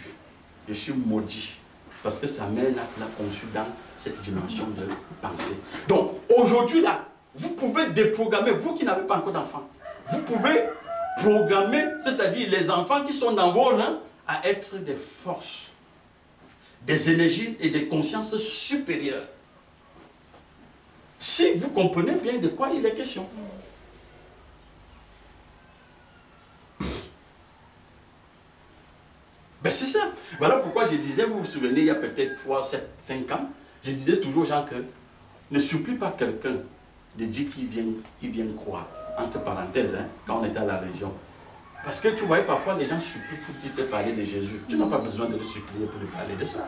Je suis maudit. Parce que sa mère l'a conçu dans cette dimension de pensée. Donc aujourd'hui là, vous pouvez déprogrammer, vous qui n'avez pas encore d'enfants, vous pouvez programmer, c'est-à-dire les enfants qui sont dans vos rangs, à être des forces, des énergies et des consciences supérieures. Si vous comprenez bien de quoi il est question. Ben c'est ça. Voilà pourquoi je disais, vous vous souvenez, il y a peut-être 3, 7, 5 ans, je disais toujours aux gens que ne supplie pas quelqu'un de dire qu'il vient croire, entre parenthèses, hein, quand on était à la région. Parce que tu voyais parfois les gens supplient pour te parler de Jésus. Tu n'as pas besoin de le supplier pour lui parler de ça.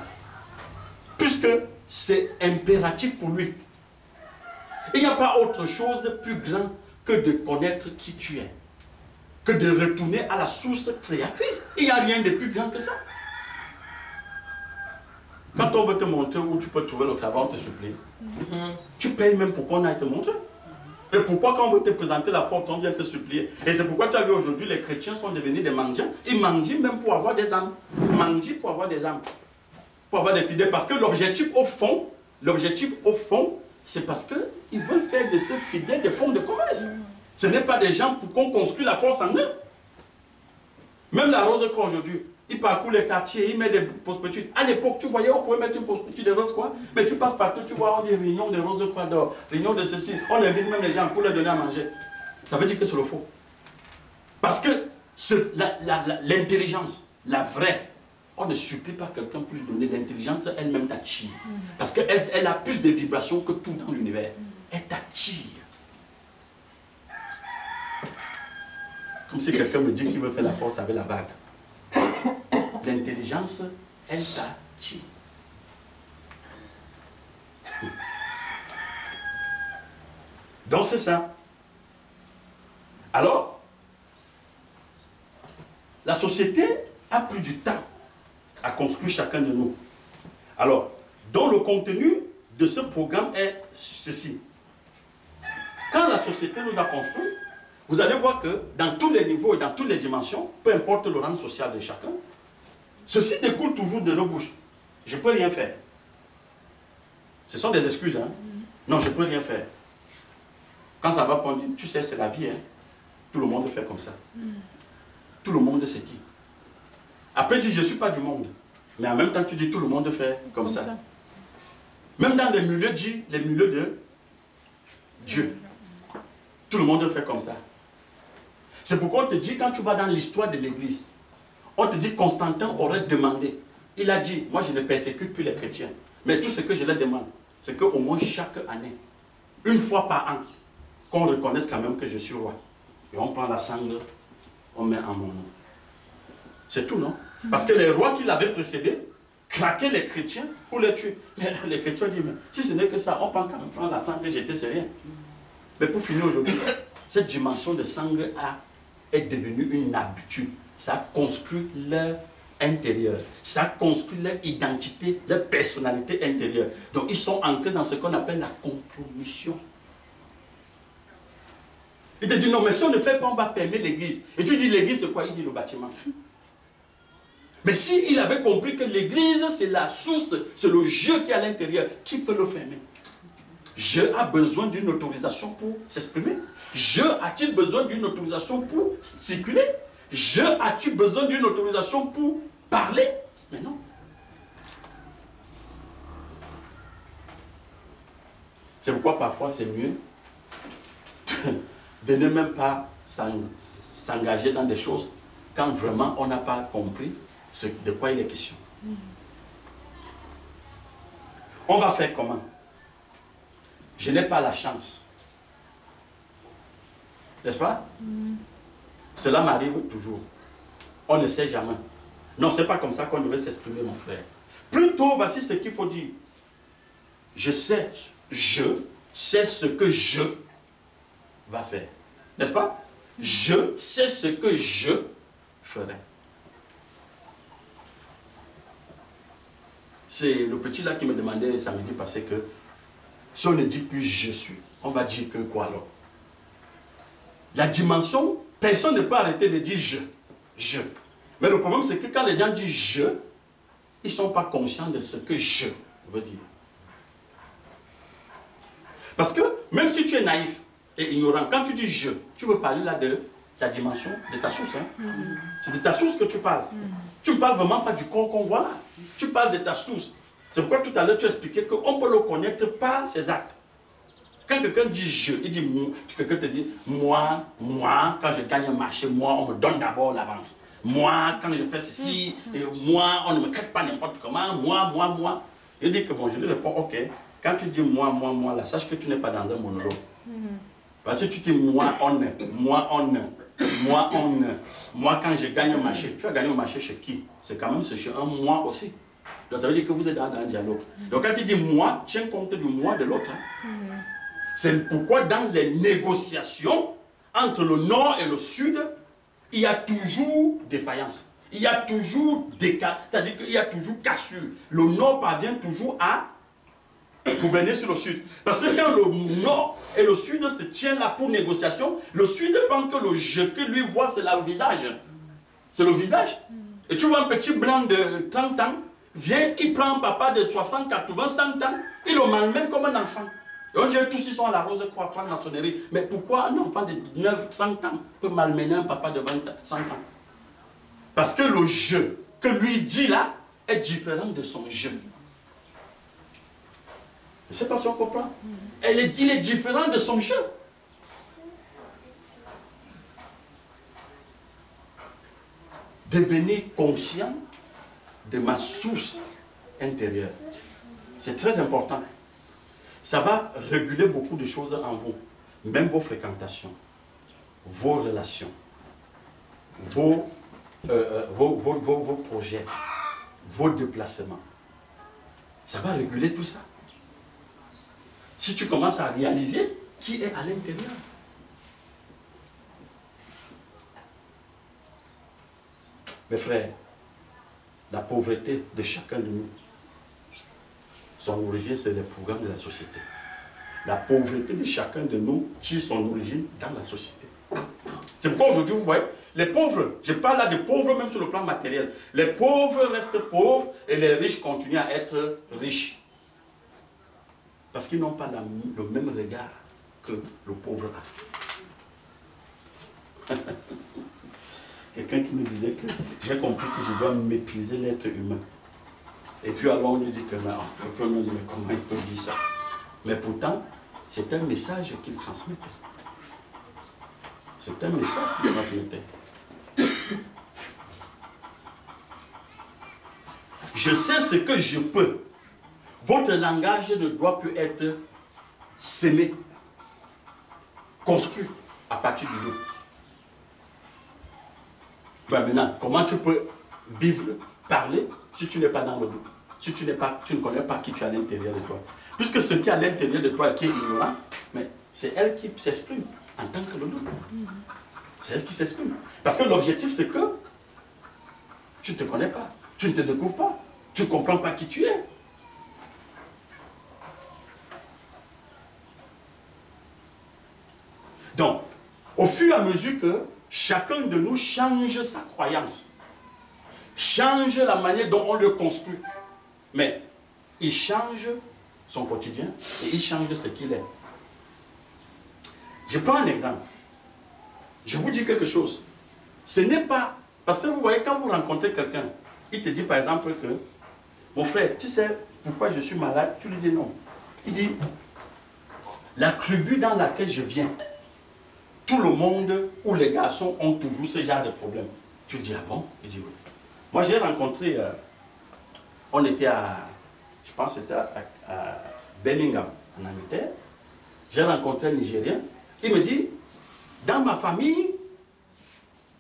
Puisque c'est impératif pour lui. Il n'y a pas autre chose plus grande que de connaître qui tu es. Que de retourner à la source créatrice. Il n'y a rien de plus grand que ça. Quand on veut te montrer où tu peux trouver le travail, on te supplie. Tu payes même pour qu'on aille te montrer. Et pourquoi quand on veut te présenter la porte, on vient te supplier? Et c'est pourquoi tu as vu aujourd'hui, les chrétiens sont devenus des mendiants. Ils mendient même pour avoir des âmes. Ils mendient pour avoir des âmes. Pour avoir des fidèles. Parce que l'objectif au fond, c'est parce qu'ils veulent faire de ces fidèles des fonds de commerce. Ce n'est pas des gens pour qu'on construise la force en eux. Même la Rose-Croix aujourd'hui, il parcourt les quartiers, il met des prospectus. À l'époque, tu voyais, on pouvait mettre une prospectus de Rose-Croix, mais tu passes partout, tu vois, on dit réunion de Rose-Croix d'or, réunion de ceci, on invite même les gens pour leur donner à manger. Ça veut dire que c'est le faux. Parce que l'intelligence, la vraie, on ne supplie pas quelqu'un pour lui donner l'intelligence, elle-même t'attire. Parce qu'elle a plus de vibrations que tout dans l'univers. Elle t'attire. Comme si quelqu'un me dit qu'il veut faire la force avec la vague. L'intelligence, elle t'attire. Donc c'est ça. Alors, la société a pris du temps à construire chacun de nous. Alors, dans le contenu de ce programme est ceci. Quand la société nous a construits, vous allez voir que dans tous les niveaux et dans toutes les dimensions, peu importe le rang social de chacun, ceci découle toujours de nos bouches. Je ne peux rien faire. Ce sont des excuses, hein? Non, je ne peux rien faire. Quand ça va pas, on dit, tu sais, c'est la vie, hein? Tout le monde fait comme ça. Tout le monde, c'est qui? Après, tu dis, je ne suis pas du monde. Mais en même temps, tu dis, tout le monde fait comme ça. Même dans les milieux, les milieux de Dieu. Tout le monde fait comme ça. C'est pourquoi on te dit, quand tu vas dans l'histoire de l'Église, on te dit, Constantin aurait demandé. Il a dit, moi je ne persécute plus les chrétiens. Mais tout ce que je leur demande, c'est qu'au moins chaque année, une fois par an, qu'on reconnaisse quand même que je suis roi. Et on prend la cendre, on met en mon nom. C'est tout, non? Parce que les rois qui l'avaient précédé, craquaient les chrétiens pour les tuer. Mais les chrétiens disent, mais si ce n'est que ça, on pense quand même prendre la cendre que j'étais, c'est rien. Mais pour finir aujourd'hui, cette dimension de cendre est devenue une habitude. Ça construit leur intérieur. Ça construit leur identité, leur personnalité intérieure. Donc ils sont entrés dans ce qu'on appelle la compromission. Il te dit non, mais si on ne fait pas, on va fermer l'église. Et tu dis l'église, c'est quoi? Il dit le bâtiment. Mais s'il avait compris que l'église, c'est la source, c'est le jeu qui est à l'intérieur, qui peut le fermer? Je a besoin d'une autorisation pour s'exprimer. Je a-t-il besoin d'une autorisation pour circuler? Je a-t-il besoin d'une autorisation pour parler? Mais non. C'est pourquoi parfois c'est mieux de ne même pas s'engager dans des choses quand vraiment on n'a pas compris de quoi il est question. On va faire comment? Je n'ai pas la chance. N'est-ce pas? Cela m'arrive toujours. On ne sait jamais. Non, ce n'est pas comme ça qu'on devait s'exprimer, mon frère. Plutôt, voici ce qu'il faut dire. Je sais ce que je va faire. N'est-ce pas? Je sais ce que je ferai. C'est le petit là qui me demandait samedi passé que si on ne dit plus je suis, on va dire que quoi alors? La dimension, personne ne peut arrêter de dire je. Mais le problème c'est que quand les gens disent je, ils ne sont pas conscients de ce que je veux dire. Parce que même si tu es naïf et ignorant, quand tu dis je, tu veux parler là de ta dimension, de ta source. Hein? C'est de ta source que tu parles. Tu ne parles vraiment pas du corps qu'on voit là. Tu parles de ta source. C'est pourquoi tout à l'heure tu expliquais qu'on peut le connaître par ses actes. Quand quelqu'un dit je, il dit moi, quelqu'un te dit moi, quand je gagne un marché, moi, on me donne d'abord l'avance. Moi, quand je fais ceci, et moi, on ne me traite pas n'importe comment, moi. Il dit que bon, je lui réponds, ok, quand tu dis moi, là, sache que tu n'es pas dans un monologue. Parce que tu dis moi, quand je gagne un marché, tu as gagné un marché chez qui? C'est quand même chez un moi aussi. Donc ça veut dire que vous êtes dans un dialogue. Donc quand tu dis moi, tiens compte du moi de l'autre. Hein. C'est pourquoi dans les négociations entre le nord et le sud, il y a toujours défaillance. Il y a toujours décalage. C'est-à-dire qu'il y a toujours cassure. Le nord parvient toujours à gouverner sur le sud. Parce que quand le nord et le sud se tiennent là pour négociation, le sud pense que le jeu que lui voit, c'est le visage. C'est le visage. Et tu vois un petit blanc de 30 ans, vient, il prend un papa de 60, 80, 100 ans, il le malmène comme un enfant. Et on dirait tous ils sont à la rose croix, en maçonnerie. Mais pourquoi un enfant de 19, 100 ans peut malmener un papa de 20, 100 ans? Parce que le jeu que lui dit là est différent de son jeu. Je ne sais pas si on comprend. Il est différent de son jeu. Devenir conscient de ma source intérieure. C'est très important. Ça va réguler beaucoup de choses en vous. Même vos fréquentations, vos relations, vos projets, vos déplacements. Ça va réguler tout ça. Si tu commences à réaliser qui est à l'intérieur. Mes frères, la pauvreté de chacun de nous son origine, c'est les programmes de la société. La pauvreté de chacun de nous tire son origine dans la société. C'est pourquoi aujourd'hui, vous voyez, les pauvres, je parle là de pauvres même sur le plan matériel, les pauvres restent pauvres et les riches continuent à être riches. Parce qu'ils n'ont pas le même regard que le pauvre a. Quelqu'un qui me disait que j'ai compris que je dois mépriser l'être humain. Et puis alors on lui dit que, mais comment il peut dire ça? Mais pourtant, c'est un message qu'il transmettait. C'est un message qu'il transmettait. Je sais ce que je peux. Votre langage de droit peut être sémé, construit à partir du doute. Ben maintenant, comment tu peux vivre, parler, si tu n'es pas dans le doute, si tu ne connais pas qui tu as à l'intérieur de toi? Puisque ce qui est à l'intérieur de toi qui est ignorant, mais c'est elle qui s'exprime en tant que le doute. C'est elle qui s'exprime. Parce que l'objectif, c'est que tu ne te connais pas, tu ne te découvres pas, tu ne comprends pas qui tu es. Donc, au fur et à mesure que chacun de nous change sa croyance, change la manière dont on le construit, mais il change son quotidien et il change ce qu'il est. Je prends un exemple. Je vous dis quelque chose. Ce n'est pas... Parce que vous voyez, quand vous rencontrez quelqu'un, il te dit par exemple que mon frère, tu sais pourquoi je suis malade? Tu lui dis non. Il dit, la tribu dans laquelle je viens, tout le monde ou les garçons ont toujours ce genre de problème. Tu dis, ah bon? Il dit oui. Moi j'ai rencontré, on était je pense que c'était à Birmingham, en Angleterre. J'ai rencontré un Nigérien. Il me dit, dans ma famille,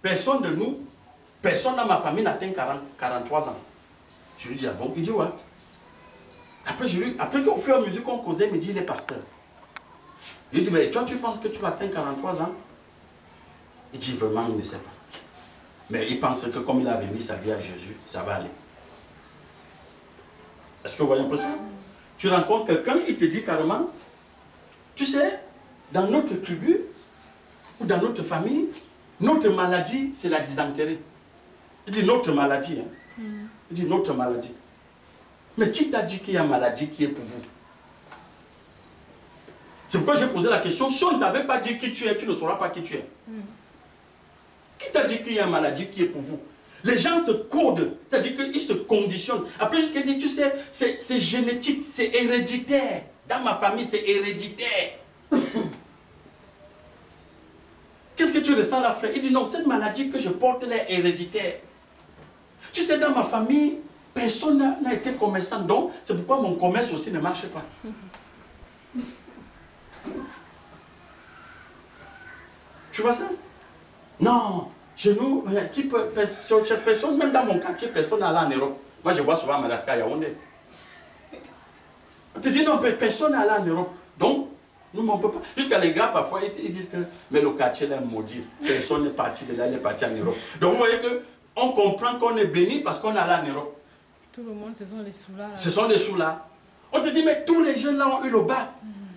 personne dans ma famille n'atteint 43 ans. Je lui dis, ah bon? Il dit, ouais. Après qu'au fur et à mesure qu'on causait, il me dit, il est pasteur. Je lui dis, mais toi, tu penses que tu vas atteindre 43 ans? Il dit, vraiment, il ne sait pas. Mais il pense que comme il a remis sa vie à Jésus, ça va aller. Est-ce que vous voyez un peu ça? Tu rencontres quelqu'un, il te dit carrément, tu sais, dans notre tribu, ou dans notre famille, notre maladie, c'est la dysenterie. Il dit notre maladie. Hein. Il dit notre maladie. Mais qui t'a dit qu'il y a une maladie qui est pour vous? C'est pourquoi j'ai posé la question. Si on ne t'avait pas dit qui tu es, tu ne sauras pas qui tu es. Qui t'a dit qu'il y a une maladie qui est pour vous? Les gens se codent, c'est-à-dire qu'ils se conditionnent. Après, jusqu'à dire, tu sais, c'est génétique, c'est héréditaire. Dans ma famille, c'est héréditaire. Qu'est-ce que tu ressens là, frère? Il dit non, cette maladie que je porte, elle est héréditaire. Tu sais, dans ma famille, personne n'a été commerçant, donc c'est pourquoi mon commerce aussi ne marche pas. Tu vois ça? Non, chez nous, personne, même dans mon quartier, personne n'a allé en Europe. Moi, je vois souvent Madagascar, Yaoundé. On te dit non, personne n'a allé en Europe. Donc, nous, on ne peut pas. Jusqu'à les gars, parfois, ils disent que mais le quartier est maudit. Personne n'est parti de là, il est parti en Europe. Donc, vous voyez qu'on comprend qu'on est béni parce qu'on est allé en Europe. Tout le monde, ce sont les sous-là. Ce sont les sous-là. On te dit, mais tous les jeunes là ont eu le bac.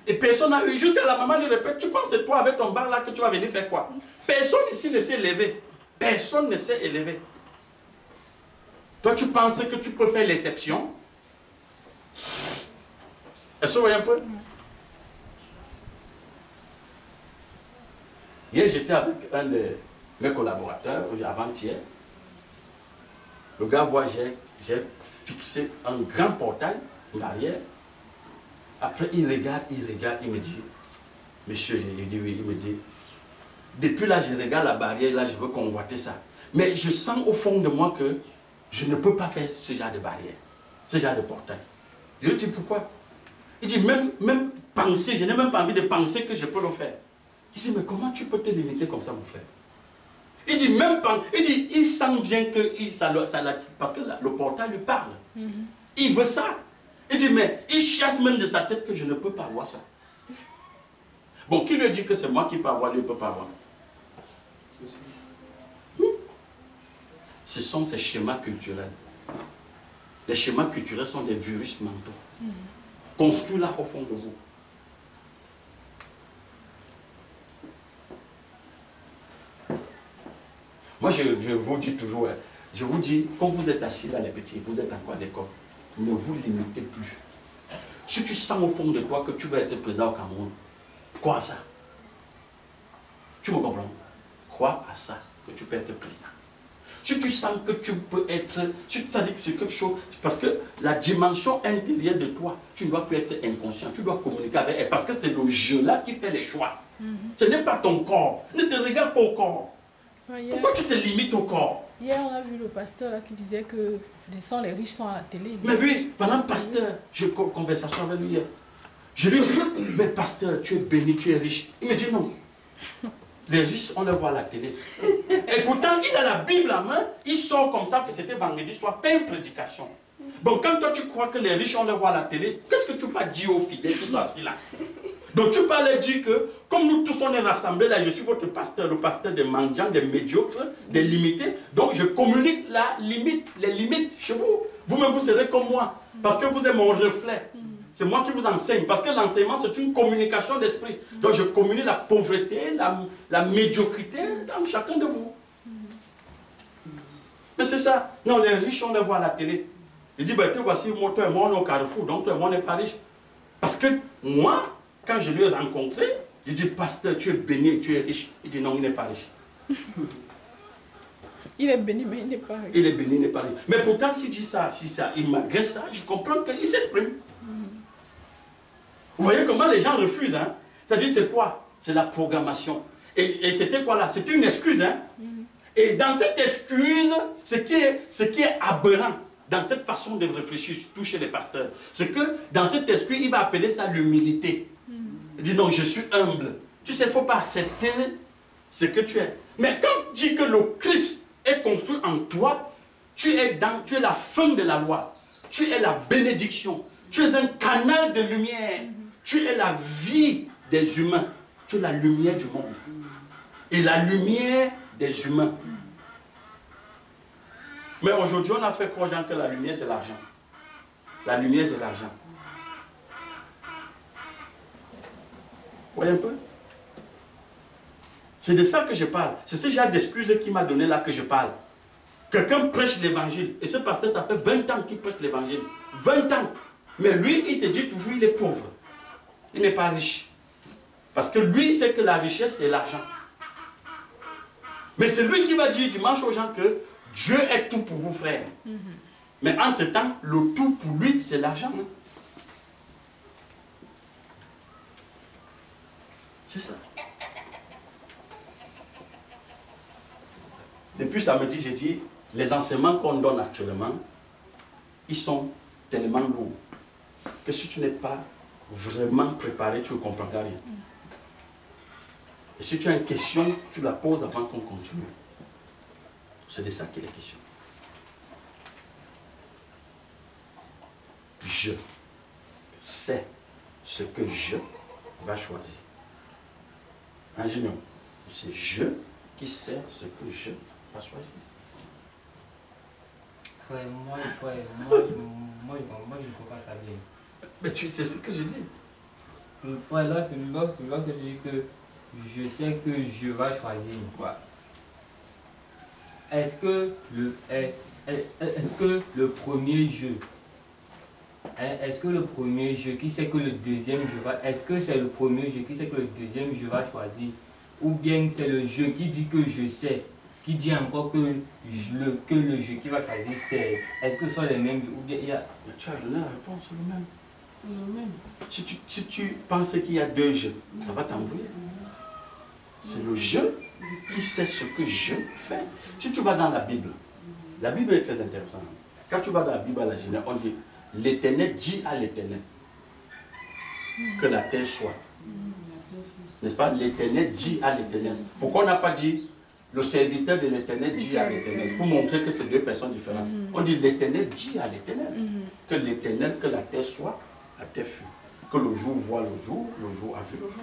Et personne n'a eu. Jusqu'à la maman lui répète, tu penses que toi, avec ton bac là, que tu vas venir faire quoi? Personne ici ne s'est élevé. Personne ne s'est élevé. Toi, tu penses que tu peux faire l'exception? Est-ce que vous voyez un peu? Hier, j'étais avec un de mes collaborateurs, avant-hier. Le gars voit, j'ai fixé un grand portail, l'arrière. Après, il regarde, il me dit, monsieur, il dit oui, il me dit, depuis là, je regarde la barrière, là, je veux convoiter ça. Mais je sens au fond de moi que je ne peux pas faire ce genre de barrière, ce genre de portail. Je lui dis, pourquoi? Il dit, même penser, je n'ai même pas envie de penser que je peux le faire. Il dit, mais comment tu peux te limiter comme ça, mon frère? Il dit, même pas, il sent bien que parce que le portail lui parle. Il veut ça. Il dit, mais il chasse même de sa tête que je ne peux pas voir ça. Bon, qui lui dit que c'est moi qui peux avoir, lui ne peut pas voir? Ce sont ces schémas culturels. Les schémas culturels sont des virus mentaux. construit là au fond de vous. Moi, je vous dis toujours, je vous dis, quand vous êtes assis là, les petits, vous êtes encore à l'école, ne vous limitez plus. Si tu sens au fond de toi que tu vas être président au Cameroun, crois à ça. Tu me comprends? Crois à ça, que tu peux être président. Si tu sens que tu peux être, si tu dis que c'est quelque chose, parce que la dimension intérieure de toi, tu ne dois plus être inconscient, tu dois communiquer avec elle, parce que c'est le jeu-là qui fait les choix. Ce n'est pas ton corps, ne te regarde pas au corps. Pourquoi tu te limites au corps? Hier, on a vu le pasteur là, qui disait que les riches sont à la télé. Mais oui, pendant le pasteur, j'ai eu une conversation avec lui hier. Je lui dis, mais pasteur, tu es béni, tu es riche. Il me dit non. Les riches, on les voit à la télé. Et pourtant, il a la Bible à main, il sort comme ça, c'était vendredi soir, fait une prédication. Bon, quand toi tu crois que les riches, on les voit à la télé, qu'est-ce que tu vas dire aux fidèles qui sont assis là? Donc tu peux leur dire que, comme nous tous on est rassemblés là, je suis votre pasteur, le pasteur des mendiants, des médiocres, des limités, donc je communique les limites chez vous. Vous-même vous serez comme moi, parce que vous êtes mon reflet. C'est moi qui vous enseigne, parce que l'enseignement c'est une communication d'esprit. Donc je communique la pauvreté, la médiocrité dans chacun de vous. Mais c'est ça. Non, les riches on les voit à la télé. Il dit, ben, voici, moi, toi et moi on est au Carrefour, donc toi et moi on n'est pas riches. Parce que moi, quand je lui ai rencontré, je dis, pasteur, tu es béni, tu es riche. Il dit, non, il n'est pas riche. Il est béni, mais il n'est pas riche. Il est béni, il n'est pas riche. Mais pourtant, s'il dit ça, il m'agresse ça, je comprends qu'il s'exprime. Vous voyez comment les gens refusent, hein? C'est-à-dire, c'est quoi? C'est la programmation. Et c'était quoi là? C'était une excuse, hein? Et dans cette excuse, ce qui est aberrant, dans cette façon de réfléchir, surtout chez les pasteurs, c'est que dans cette excuse, il va appeler ça l'humilité. Il dit non, je suis humble. Tu sais, il ne faut pas accepter ce que tu es. Mais quand tu dis que le Christ est construit en toi, tu es la fin de la loi. Tu es la bénédiction. Tu es un canal de lumière. Tu es la vie des humains. Tu es la lumière du monde. Et la lumière des humains. Mais aujourd'hui, on a fait croire aux gens que la lumière, c'est l'argent. La lumière, c'est l'argent. Vous voyez un peu? C'est de ça que je parle. C'est ce genre d'excuses qui m'a donné là que je parle. Quelqu'un prêche l'évangile. Et ce pasteur, ça fait 20 ans qu'il prêche l'évangile. 20 ans. Mais lui, il te dit toujours, il est pauvre. Il n'est pas riche. Parce que lui, il sait que la richesse, c'est l'argent. Mais c'est lui qui va dire dimanche aux gens que Dieu est tout pour vous, frère. Mais entre-temps, le tout pour lui, c'est l'argent. Hein? C'est ça. Depuis samedi, j'ai dit, les enseignements qu'on donne actuellement, ils sont tellement lourds que si tu n'es pas vraiment préparé, tu ne comprendras rien. Et si tu as une question, tu la poses avant qu'on continue. C'est de ça qu'il est question. Je sais ce que je vais choisir. Ingénieur, c'est je qui sais ce que je vais choisir. Frère, moi, je ne peux pas ça bien. Mais tu sais ce que je dis. Frère, là, c'est là que je dis que je sais que je vais choisir. Ouais. Est-ce que le premier jeu, est-ce que le premier jeu qui sait que le deuxième jeu va, est-ce que c'est le premier jeu qui sait que le deuxième jeu va choisir, ou bien c'est le jeu qui dit que je sais, qui dit encore que le jeu qui va choisir c'est, est-ce que ce sont les mêmes jeux, ou bien il y a... Mais tu as donné la réponse, c'est le même. Le même. Si tu penses qu'il y a deux jeux, ça va t'embrouiller. C'est le jeu qui sait ce que je fais. Si tu vas dans la Bible est très intéressante. Quand tu vas dans la Bible à la Genèse, on dit l'Éternel dit à l'Éternel que la terre soit. N'est-ce pas? L'Éternel dit à l'Éternel. Pourquoi on n'a pas dit le serviteur de l'Éternel dit à l'Éternel? Pour montrer que c'est deux personnes différentes. On dit l'Éternel dit à l'Éternel que l'Éternel, que la terre soit, la terre fut. Que le jour voit le jour a vu le jour.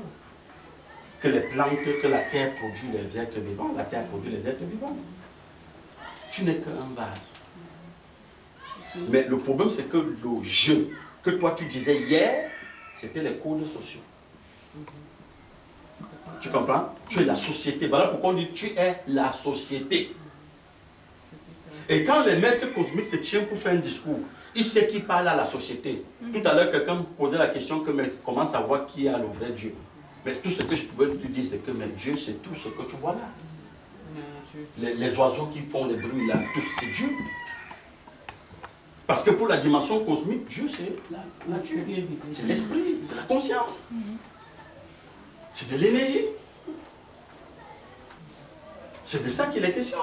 Que les plantes, que la terre produit les êtres vivants, la terre produit les êtres vivants. Tu n'es qu'un vase. Mais le problème, c'est que le jeu que toi tu disais hier, c'était les codes sociaux. Tu comprends? Tu es la société. Voilà pourquoi on dit tu es la société. Et quand les maîtres cosmiques se tiennent pour faire un discours, il sait qui parle à la société. Tout à l'heure, quelqu'un me posait la question que, mais comment savoir qui est le vrai Dieu? Mais tout ce que je pouvais te dire, c'est que mais Dieu, c'est tout ce que tu vois là. Les oiseaux qui font les bruits là, tout, c'est Dieu. Parce que pour la dimension cosmique, Dieu, c'est la nature. C'est l'esprit, c'est la conscience. C'est de l'énergie. C'est de ça qu'il est question.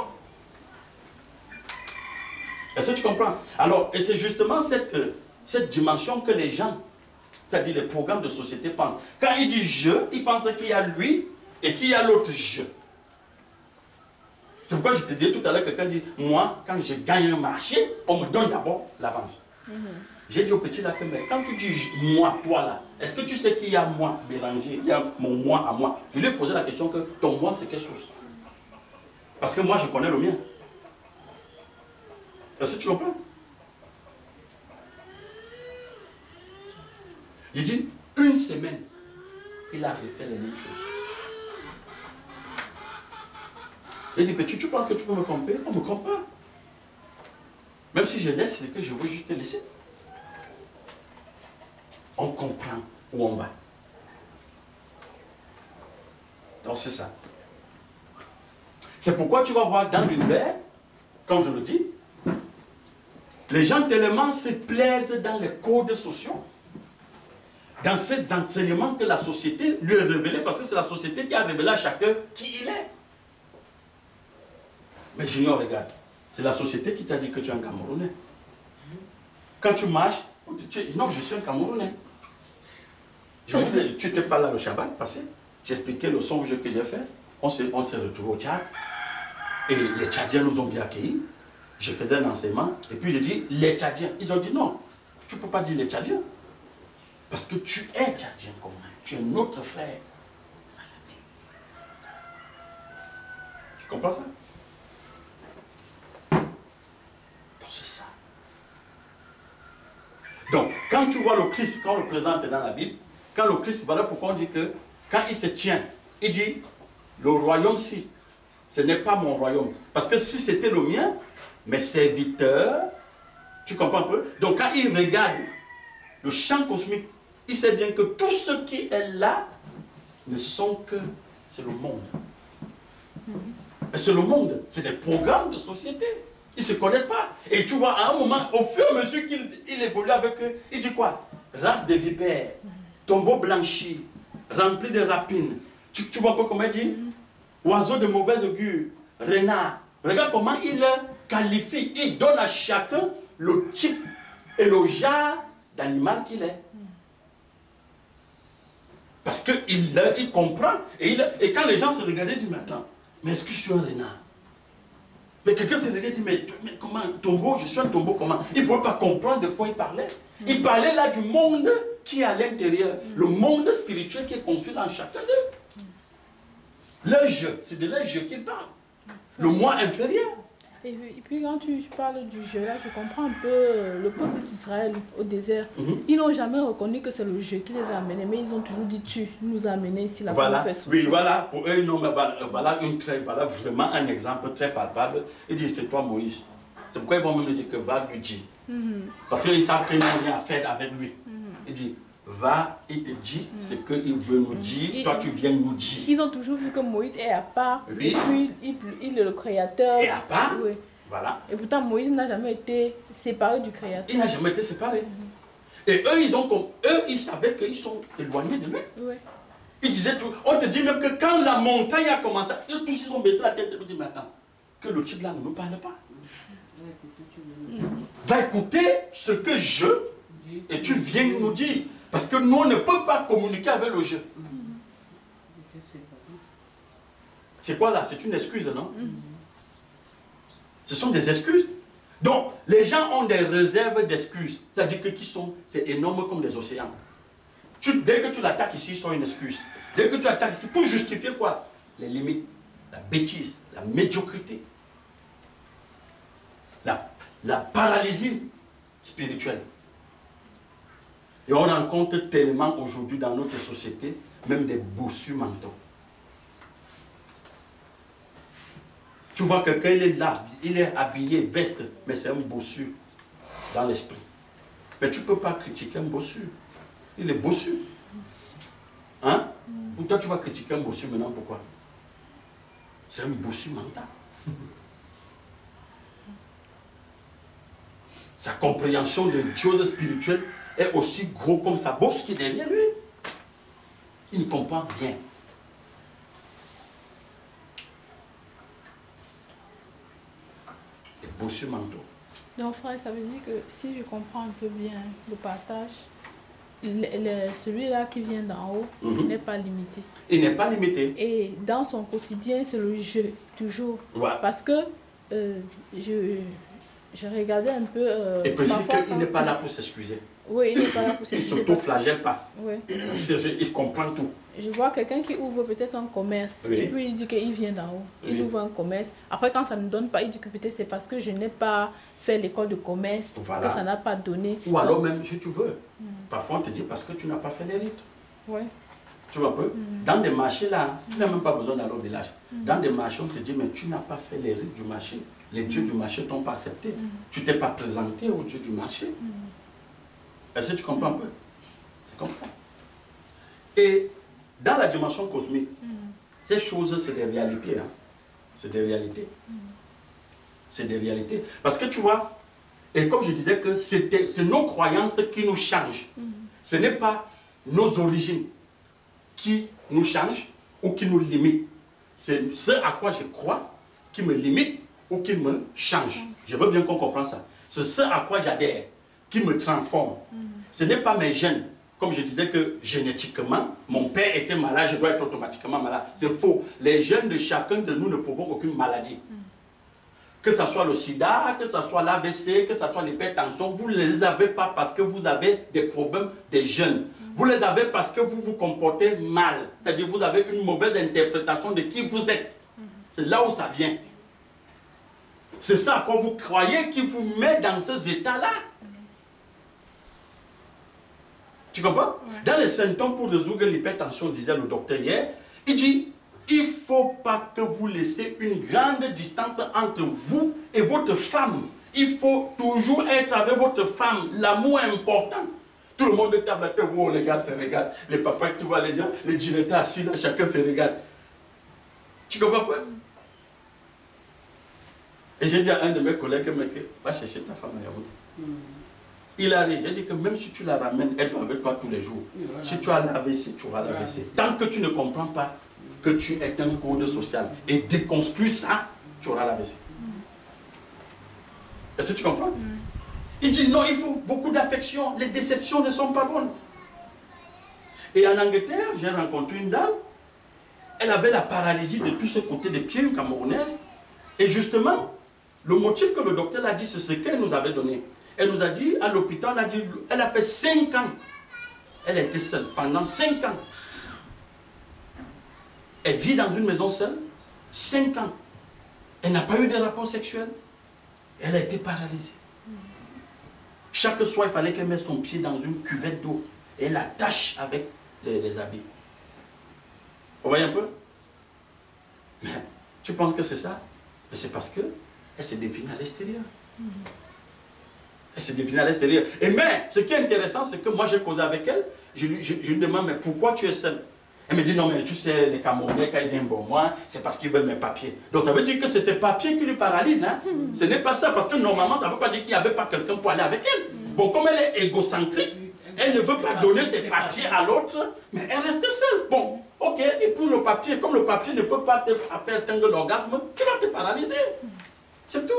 Est-ce que tu comprends? Alors, et c'est justement cette dimension que les gens, c'est-à-dire les programmes de société pensent. Quand il dit je, il pense qu'il y a lui et qu'il y a l'autre je. C'est pourquoi je te disais tout à l'heure, quelqu'un dit, moi, quand je gagne un marché, on me donne d'abord l'avance. J'ai dit au petit là, mais quand tu dis moi, toi là, est-ce que tu sais qu'il y a moi mélangé, il y a mon moi à moi? Je lui ai posé la question que ton moi c'est quelque chose. Parce que moi je connais le mien. Est-ce que tu comprends? J'ai dit, une semaine, il a refait les mêmes choses. Il dit, petit, tu penses que tu peux me tromper? On ne me trompe pas. Même si je laisse, c'est que je veux juste te laisser. On comprend où on va. Donc c'est ça. C'est pourquoi tu vas voir dans l'univers, comme je le dis, les gens tellement se plaisent dans les codes sociaux, dans ces enseignements que la société lui a révélés, parce que c'est la société qui a révélé à chacun qui il est. Mais Junior, regarde, c'est la société qui t'a dit que tu es un Camerounais. Quand tu marches, non, je suis un Camerounais. Tu n'étais pas là le Shabbat passé, j'expliquais le songe que j'ai fait, on s'est retrouvés au Tchad, et les Tchadiens nous ont bien accueillis. Je faisais un enseignement, et puis j'ai dit les Tchadiens. Ils ont dit non, tu ne peux pas dire les Tchadiens, parce que tu es Tchadien comme moi, tu es notre frère. Tu comprends ça? C'est ça. Donc, quand tu vois le Christ, quand on le présente dans la Bible, quand le Christ, voilà pourquoi on dit que, quand il se tient, il dit, le royaume-ci, ce n'est pas mon royaume. Parce que si c'était le mien, mes serviteurs, tu comprends un peu? Donc, quand il regarde le champ cosmique, il sait bien que tout ce qui est là ne sont que, c'est le monde. Mais c'est le monde, c'est des programmes de société. Ils ne se connaissent pas. Et tu vois, à un moment, au fur et à mesure qu'il évolue avec eux, il dit quoi? Race de vipères, tombeau blanchi, rempli de rapines. Tu vois un peu comment il dit? Oiseau de mauvaise augure, renard. Regarde comment il qualifie. Il donne à chacun le type et le genre d'animal qu'il est. Parce qu'il comprend. Et quand les gens se regardaient, ils disent, mais attends, mais est-ce que je suis un renard? Mais quelqu'un se regarde et dit, mais comment, tombeau, je suis un tombeau, comment? Il ne pouvait pas comprendre de quoi il parlait. Il parlait là du monde qui est à l'intérieur. Le monde spirituel qui est construit dans chacun d'eux. Le jeu, c'est de leur jeu qu'il parle. Le moi inférieur. Et puis quand tu parles du jeu là, je comprends un peu le peuple d'Israël au désert. Ils n'ont jamais reconnu que c'est le jeu qui les a amenés, mais ils ont toujours dit tu nous as amenés ici là. Voilà, oui, voilà, pour eux, non, voilà vraiment un exemple très palpable. Ils disent c'est toi Moïse. C'est pourquoi ils vont même dire que va lui dire. Parce qu'ils savent qu'ils n'ont rien à faire avec lui. Il dit va, il te dit ce qu'il veut nous dire, toi tu viens nous dire. Ils ont toujours vu que Moïse est à part, oui. Et puis il est le créateur. Et à part, oui. Voilà. Et pourtant Moïse n'a jamais été séparé du créateur. Il n'a jamais été séparé. Et eux, ils savaient qu'ils sont éloignés de lui. Oui. Ils disaient tout. On te dit même que quand la montagne a commencé, tous ils ont baissé la tête et ils disent, mais attends, que le type là ne nous parle pas. Va écouter ce que je et tu viens nous dire. Parce que nous, on ne peut pas communiquer avec le jeu. C'est quoi là? C'est une excuse, non? Ce sont des excuses. Donc, les gens ont des réserves d'excuses. C'est-à-dire que c'est énorme comme des océans. Dès que tu l'attaques ici, ils sont une excuse. Dès que tu attaques ici, pour justifier quoi? Les limites, la bêtise, la médiocrité, la paralysie spirituelle. Et on rencontre tellement aujourd'hui dans notre société, même des bossus mentaux. Tu vois quelqu'un, il est là, il est habillé, veste, mais c'est un bossu dans l'esprit. Mais tu ne peux pas critiquer un bossu. Il est bossu. Hein? Ou toi, tu vas critiquer un bossu maintenant, pourquoi? C'est un bossu mental. Sa compréhension des choses spirituelles est aussi gros comme sa bosse qui est derrière lui. Il ne comprend rien. Les bossus mentaux. Donc frère, ça veut dire que si je comprends un peu bien le partage, celui-là qui vient d'en haut n'est pas limité. Il n'est pas limité. Et dans son quotidien, c'est le jeu, toujours. Ouais. Parce que je regardais un peu... et précise qu'il n'est pas là pour s'excuser. Oui, il n'est pas là pour Il s'excuser. ne s'auto-flagelle pas. Oui. Il comprend tout. Je vois quelqu'un qui ouvre peut-être un commerce. Oui. Et puis il dit qu'il vient d'en haut. Il Oui. ouvre un commerce. Après, quand ça ne donne pas, il dit que peut-être c'est parce que je n'ai pas fait l'école de commerce, Voilà. que ça n'a pas donné. Ou alors même, si tu veux, parfois on te dit parce que tu n'as pas fait les rites. Oui. Tu vois un peu? Dans des marchés là, tu n'as même pas besoin d'aller au village. Dans des marchés, on te dit, mais tu n'as pas fait les rites du marché. Les dieux du marché ne t'ont pas accepté. Tu ne t'es pas présenté aux dieux du marché. Est-ce que tu comprends un peu? Tu comprends? Et dans la dimension cosmique, ces choses, c'est des réalités. Hein. C'est des réalités. C'est des réalités. Parce que tu vois, et comme je disais que c'est nos croyances qui nous changent. Ce n'est pas nos origines qui nous changent ou qui nous limitent. C'est ce à quoi je crois qui me limite ou qui me change. Je veux bien qu'on comprenne ça. C'est ce à quoi j'adhère qui me transforme. Ce n'est pas mes gènes. Comme je disais que génétiquement, mon père était malade, je dois être automatiquement malade. C'est faux. Les gènes de chacun de nous ne provoquent aucune maladie. Que ce soit le sida, que ce soit l'AVC, que ce soit l'hypertension, vous ne les avez pas parce que vous avez des problèmes des gènes. Vous les avez parce que vous vous comportez mal. C'est-à-dire que vous avez une mauvaise interprétation de qui vous êtes. C'est là où ça vient. C'est ça à quoi vous croyez qui vous met dans ces états-là. Tu comprends? Dans les symptômes pour résoudre l'hypertension, disait le docteur hier, il dit, il ne faut pas que vous laissez une grande distance entre vous et votre femme. Il faut toujours être avec votre femme. L'amour est important. Tout le monde est à la tête, oh, les gars se regardent. Les papas, tu vois les gens, les dîners assis là, chacun se regarde. Tu comprends pas? Et j'ai dit à un de mes collègues, va chercher ta femme à Yaoundé. Il arrive, j'ai dit que même si tu la ramènes, elle doit avec toi tous les jours. Si tu as l'AVC, tu auras l'AVC. Tant que tu ne comprends pas que tu es un code social et déconstruis ça, tu auras l'AVC. Est-ce que tu comprends? Il dit non, il faut beaucoup d'affection. Les déceptions ne sont pas bonnes. Et en Angleterre, j'ai rencontré une dame. Elle avait la paralysie de tous ce côté des pieds, une Camerounaise. Et justement, le motif que le docteur a dit, c'est ce qu'elle nous avait donné. Elle nous a dit, à l'hôpital, elle a fait 5 ans. Elle était seule pendant 5 ans. Elle vit dans une maison seule, 5 ans. Elle n'a pas eu de rapport sexuel. Elle a été paralysée. Chaque soir, il fallait qu'elle mette son pied dans une cuvette d'eau. Et elle l'attache avec les habits. Vous voyez un peu? Mais tu penses que c'est ça? Mais c'est parce qu'elle s'est définie à l'extérieur. Elle s'est définie à l'extérieur. Et mais, ce qui est intéressant, c'est que moi, j'ai causé avec elle. Je lui demande, mais pourquoi tu es seule? Elle me dit, non, mais tu sais, les Camerounais, quand ils viennent pour moi, c'est parce qu'ils veulent mes papiers. Donc, ça veut dire que c'est ces papiers qui lui paralysent. Hein? Ce n'est pas ça, parce que normalement, ça ne veut pas dire qu'il n'y avait pas quelqu'un pour aller avec elle. Bon, comme elle est égocentrique, elle ne veut pas donner ses papiers à l'autre, mais elle reste seule. Bon, ok, et pour le papier, comme le papier ne peut pas te faire atteindre l'orgasme, tu vas te paralyser. C'est tout.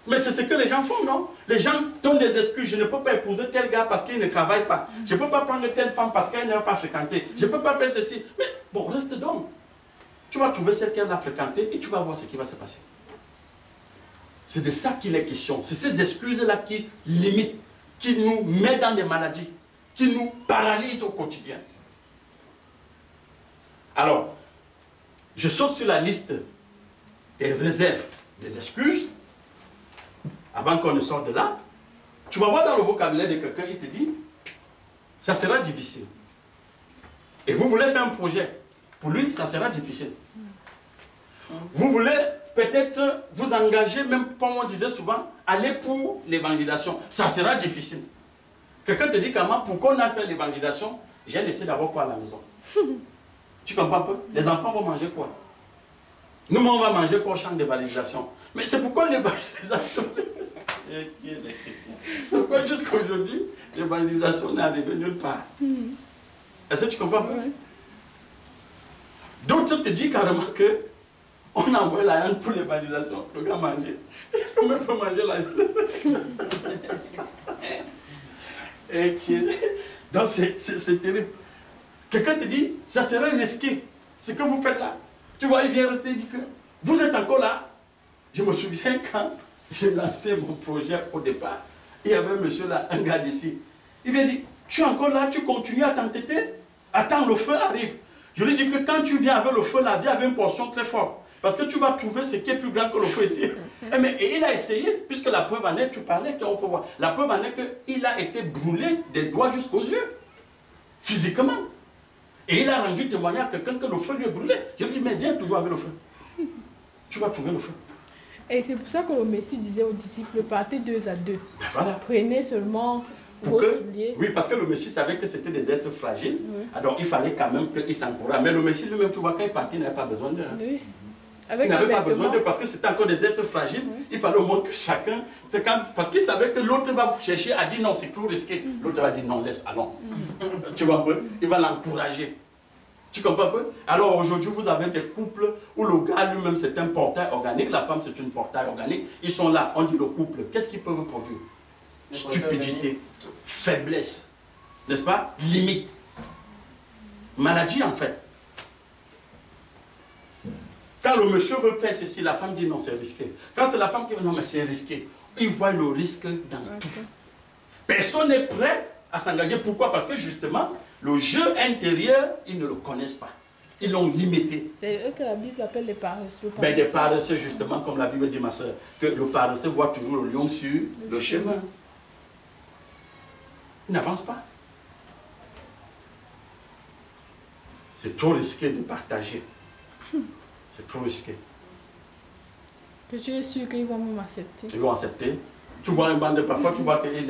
Mais c'est ce que les gens font, non? Les gens donnent des excuses. Je ne peux pas épouser tel gars parce qu'il ne travaille pas. Je ne peux pas prendre telle femme parce qu'elle n'a pas fréquenté. Je ne peux pas faire ceci. Mais bon, reste donc. Tu vas trouver celle qu'elle a fréquentée et tu vas voir ce qui va se passer. C'est de ça qu'il est question. C'est ces excuses-là qui limitent, qui nous mettent dans des maladies, qui nous paralysent au quotidien. Alors, je saute sur la liste des réserves, des excuses. Avant qu'on ne sorte de là, tu vas voir dans le vocabulaire de quelqu'un, il te dit, ça sera difficile. Et vous voulez faire un projet, pour lui, ça sera difficile. Vous voulez peut-être vous engager, même comme on disait souvent, aller pour l'évangélisation. Ça sera difficile. Quelqu'un te dit comment, pourquoi on a fait l'évangélisation? J'ai laissé d'avoir quoi à la maison? Tu comprends un peu? Les enfants vont manger quoi? Nous, on va manger quoi au champ d'évangélisation? Mais c'est pourquoi l'évangélisation... Pourquoi jusqu'aujourd'hui, l'évangélisation n'est arrivée nulle part? Est-ce que tu comprends? D'autres te disent carrément que on envoie la haine pour l'évangélisation, le gars manger. Comment il peut manger la haine? Donc c'est terrible. Quelqu'un te dit, ça serait risqué, ce que vous faites là. Tu vois, il vient rester et dit que vous êtes encore là. Je me souviens quand j'ai lancé mon projet au départ, il y avait un monsieur là, un gars d'ici. Il m'a dit, tu es encore là, tu continues à t'entêter? Attends, le feu arrive. Je lui dis que quand tu viens avec le feu, la vie avait une portion très forte. Parce que tu vas trouver ce qui est plus grand que le feu ici. Et il a essayé, puisque la preuve en est, tu parlais, qu'on peut voir. La preuve en est qu'il a été brûlé des doigts jusqu'aux yeux. Physiquement. Et il a rendu témoignage à quelqu'un que le feu lui est brûlé. Je lui dis, mais viens toujours avec le feu. Tu vas trouver le feu. Et c'est pour ça que le Messie disait aux disciples, partez 2 à 2. Ben voilà. Prenez seulement vos souliers. Oui, parce que le Messie savait que c'était des êtres fragiles. Oui. Alors il fallait quand même qu'il s'encourage. Mais le Messie lui-même, tu vois, quand il partit, il n'avait pas besoin d'eux. Oui. Il n'avait pas besoin d'eux parce que c'était encore des êtres fragiles. Oui. Il fallait au moins que chacun... Parce qu'il savait que l'autre va vous chercher à dire non, c'est trop risqué. L'autre va dire non, laisse, allons. Tu vois un peu? Il va l'encourager. Tu comprends un peu? Alors aujourd'hui, vous avez des couples où le gars lui-même c'est un portail organique, la femme c'est une portail organique. Ils sont là, on dit le couple, qu'est-ce qu'ils peuvent produire? Stupidité, faiblesse, n'est-ce pas? Limite, maladie en fait. Quand le monsieur veut faire ceci, la femme dit non, c'est risqué. Quand c'est la femme qui dit non, mais c'est risqué, il voit le risque dans tout. Personne n'est prêt à s'engager. Pourquoi? Parce que justement, le jeu intérieur, ils ne le connaissent pas. Ils l'ont limité. C'est eux que la Bible appelle les paresseux. Ben, des paresseux, justement, comme la Bible dit, ma soeur, que le paresseux voit toujours le lion sur le chemin. Il n'avance pas. C'est trop risqué de partager. C'est trop risqué. Que tu es sûr qu'ils vont même accepter. Ils vont accepter. Tu vois un bande, parfois tu vois que les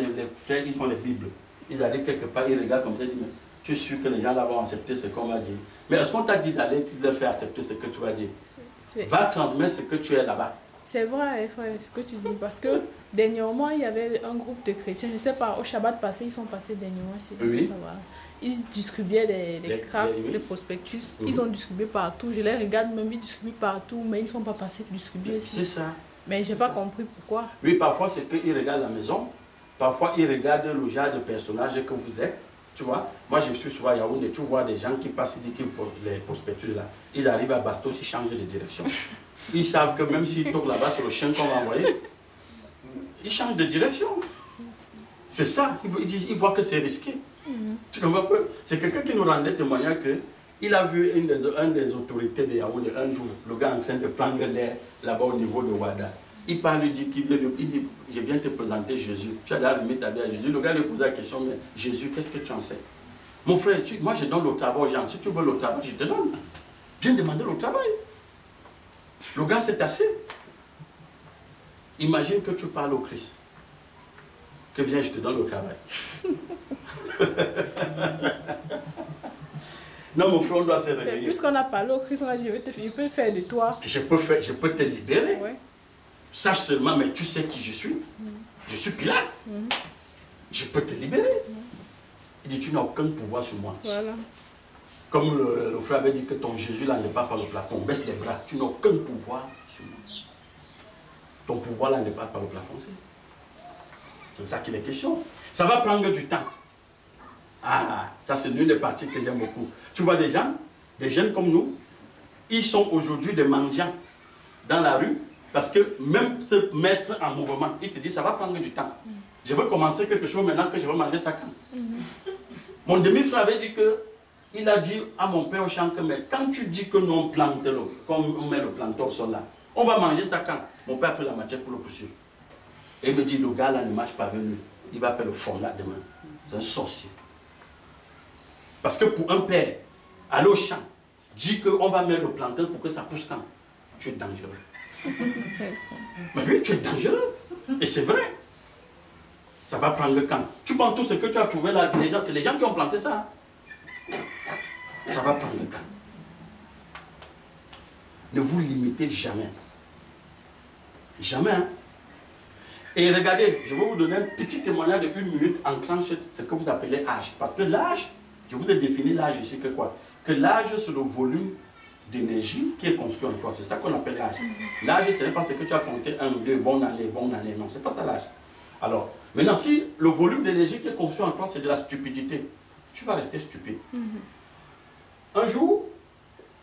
frères, ils ont les Bibles. Ils arrivent quelque part, ils regardent comme ça, ils disent, mais tu es sûr que les gens là vont accepter ce qu'on va dire. Mais est-ce qu'on t'a dit d'aller leur faire accepter ce que tu vas dire? Va transmettre ce que tu es là-bas. C'est vrai, frère, ce que tu dis. Parce que dernièrement, il y avait un groupe de chrétiens. Je ne sais pas, au Shabbat passé, ils sont passés dernièrement. Oui. Ils distribuaient des cracks, des prospectus. Ils ont distribué partout. Je les regarde même, ils distribuent partout, mais ils ne sont pas passés distribuer aussi. C'est ça. Mais je n'ai pas compris pourquoi. Oui, parfois c'est qu'ils regardent la maison. Parfois ils regardent le genre de personnage que vous êtes. Tu vois, moi je suis souvent à Yaoundé, tu vois des gens qui passent les prospectus là. Ils arrivent à Bastos, ils changent de direction. Ils savent que même s'ils toquent là-bas sur le chien qu'on va envoyer, ils changent de direction. C'est ça, ils voient que c'est risqué. Tu comprends un peu? C'est quelqu'un qui nous rendait témoignage qu'il a vu un des autorités de Yaoundé un jour, le gars en train de prendre l'air là-bas au niveau de Ouada. Il parle, il dit, je viens te présenter Jésus. Tu as d'ailleurs remis ta vie à Jésus. Le gars lui pose la question, mais Jésus, qu'est-ce que tu en sais? Mon frère, moi je donne le travail aux gens. Si tu veux le travail, je te donne. Viens demander le travail. Le gars s'est assis. Imagine que tu parles au Christ. Que viens, je te donne le travail. Non, mon frère, on doit se réveiller. Puisqu'on a parlé au Christ, on a dit, je peux faire de toi. Je peux te libérer. Ouais. Sache seulement, mais tu sais qui je suis. Je suis Pilate. Je peux te libérer. Il dit, tu n'as aucun pouvoir sur moi. Voilà. Comme le frère avait dit que ton Jésus là n'est pas par le plafond. Baisse les bras. Tu n'as aucun pouvoir sur moi. Ton pouvoir là n'est pas par le plafond. C'est ça qu'il est question. Ça va prendre du temps. Ah, ça c'est l'une des parties que j'aime beaucoup. Tu vois des gens, des jeunes comme nous, ils sont aujourd'hui des mendiants dans la rue parce que même se mettre en mouvement, ils te disent ça va prendre du temps. Je veux commencer quelque chose maintenant que je vais manger ça quand. Mon demi-frère avait dit que, il a dit à mon père au champ que mais quand tu dis que nous on plante on met le planteur au sol là, on va manger ça quand? Mon père fait la matière pour le poursuivre. Et il me dit le gars là ne marche pas venu, il va faire le fond là demain. C'est un sorcier. Parce que pour un père, aller au champ, dire qu'on va mettre le plantain pour que ça pousse quand? Tu es dangereux. Mais oui, tu es dangereux. Et c'est vrai. Ça va prendre le camp. Tu penses tout ce que tu as trouvé là, c'est les gens qui ont planté ça. Ça va prendre le camp. Ne vous limitez jamais. Jamais. Hein? Et regardez, je vais vous donner un petit témoignage de 1 minute en clenche ce que vous appelez âge. Parce que l'âge, je vous ai défini l'âge ici que quoi? Que l'âge, c'est le volume d'énergie qui est construit en toi. C'est ça qu'on appelle l'âge. L'âge, ce n'est pas ce que tu as compté 1, 2, bonne année. Non, c'est pas ça l'âge. Alors, maintenant, si le volume d'énergie qui est construit en toi, c'est de la stupidité, tu vas rester stupide. Un jour,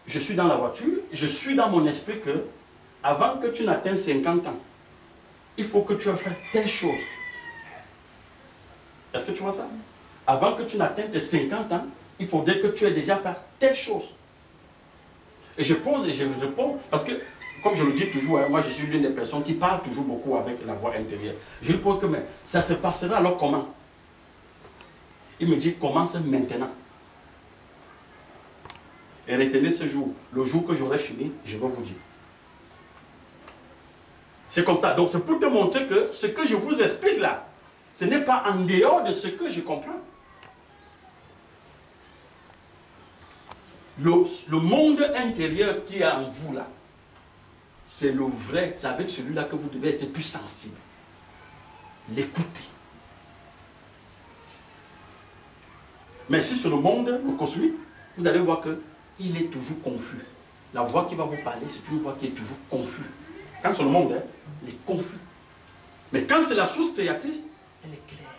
je suis dans la voiture, je suis dans mon esprit que, avant que tu n'atteignes 50 ans, il faut que tu aies fait telle chose. Est-ce que tu vois ça? Avant que tu n'atteignes tes 50 ans, il faudrait que tu aies déjà fait telle chose. Et je pose et je réponds, parce que, comme je le dis toujours, hein, moi je suis l'une des personnes qui parle toujours beaucoup avec la voix intérieure. Je lui pose que, mais ça se passera alors comment? Il me dit, commence maintenant. Et retenez ce jour, le jour que j'aurai fini, je vais vous dire. C'est comme ça. Donc c'est pour te montrer que ce que je vous explique là, ce n'est pas en dehors de ce que je comprends. Le monde intérieur qui est en vous là, c'est le vrai, c'est avec celui-là que vous devez être plus sensible. L'écouter. Mais si c'est le monde, le cosmique, vous allez voir qu'il est toujours confus. La voix qui va vous parler, c'est une voix qui est toujours confuse. Quand c'est le monde, hein, il est confus. Mais quand c'est la source créatrice, elle est claire.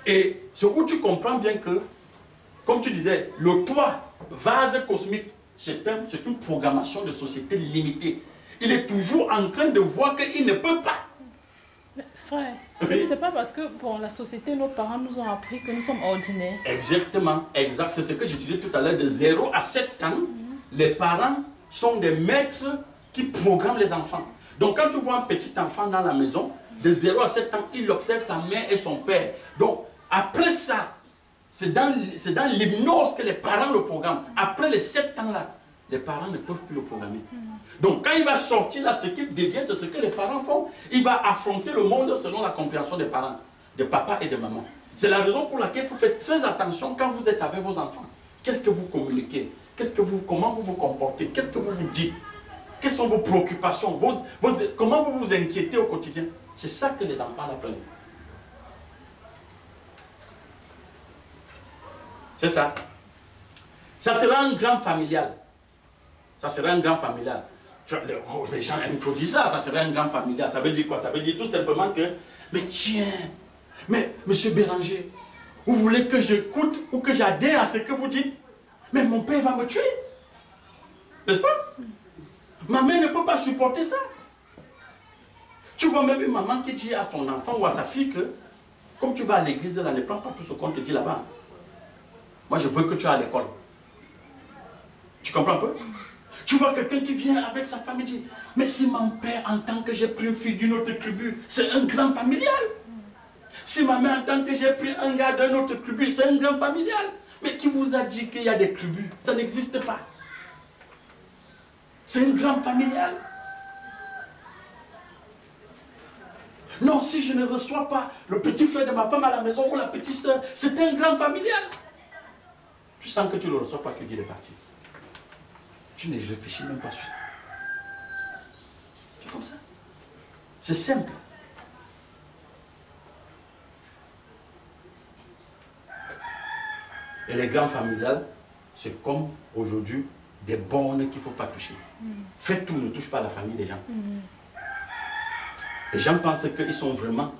Et c'est où tu comprends bien que, comme tu disais, le toi, vase cosmique, c'est une programmation de société limitée. Il est toujours en train de voir qu'il ne peut pas. Mais frère, oui. C'est pas parce que pour la société, nos parents nous ont appris que nous sommes ordinaires. Exactement, exact. C'est ce que je disais tout à l'heure, de 0 à 7 ans, les parents sont des maîtres qui programment les enfants. Donc quand tu vois un petit enfant dans la maison, de 0 à 7 ans, il observe sa mère et son père. Donc après ça, c'est dans l'hypnose que les parents le programment. Après les 7 ans-là, les parents ne peuvent plus le programmer. Donc quand il va sortir là, ce qu'il devient, c'est ce que les parents font. Il va affronter le monde selon la compréhension des parents, de papa et de maman. C'est la raison pour laquelle il faut faire très attention quand vous êtes avec vos enfants. Qu'est-ce que vous communiquez? Comment vous vous comportez? Qu'est-ce que vous vous dites? Quelles sont vos préoccupations? Comment vous vous inquiétez au quotidien? C'est ça que les enfants apprennent. C'est ça. Ça sera un grand familial. Ça sera un grand familial. Les gens aiment trop dire ça, ça serait un grand familial. Ça veut dire quoi? Ça veut dire tout simplement que, mais tiens, mais monsieur Béranger, vous voulez que j'écoute ou que j'adhère à ce que vous dites? Mais mon père va me tuer. N'est-ce pas? Ma mère ne peut pas supporter ça. Tu vois même une maman qui dit à son enfant ou à sa fille que, comme tu vas à l'église, là, ne prends pas tout ce qu'on te dit là-bas. Moi, je veux que tu ailles à l'école. Tu comprends un peu? Tu vois quelqu'un qui vient avec sa femme et dit, mais si mon père entend que j'ai pris une fille d'une autre tribu, c'est un grand familial. Si ma mère entend que j'ai pris un gars d'une autre tribu, c'est un grand familial. Mais qui vous a dit qu'il y a des tribus? Ça n'existe pas. C'est un grand familial. Non, si je ne reçois pas le petit frère de ma femme à la maison ou la petite soeur, c'est un grand familial. Tu sens que tu ne le reçois pas, que Dieu est parti. Tu ne réfléchis même pas sur ça. C'est comme ça. C'est simple. Et les grands familiales, c'est comme aujourd'hui des bornes qu'il ne faut pas toucher. Fais tout, ne touche pas la famille des gens. Les gens pensent qu'ils sont vraiment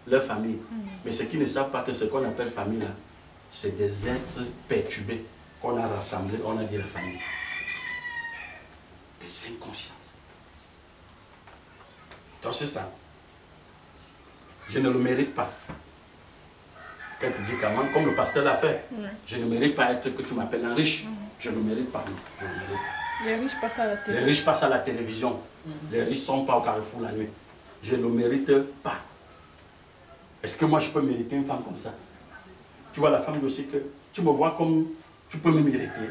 leur famille. Mais ce qu'ils ne savent pas que ce qu'on appelle famille là, c'est des êtres perturbés qu'on a rassemblés, on a dit la famille. Des inconscients. Donc c'est ça. Je ne le mérite pas. Quand tu dis comment, comme le pasteur l'a fait, je ne mérite pas être que tu m'appelles un riche. Je ne mérite pas. Je ne mérite. Les riches passent à la télévision. Les riches passent à la télévision. Les riches ne sont pas au carrefour la nuit. Je ne mérite pas. Est-ce que moi je peux mériter une femme comme ça? Tu vois la femme aussi que tu me vois comme tu peux me mériter.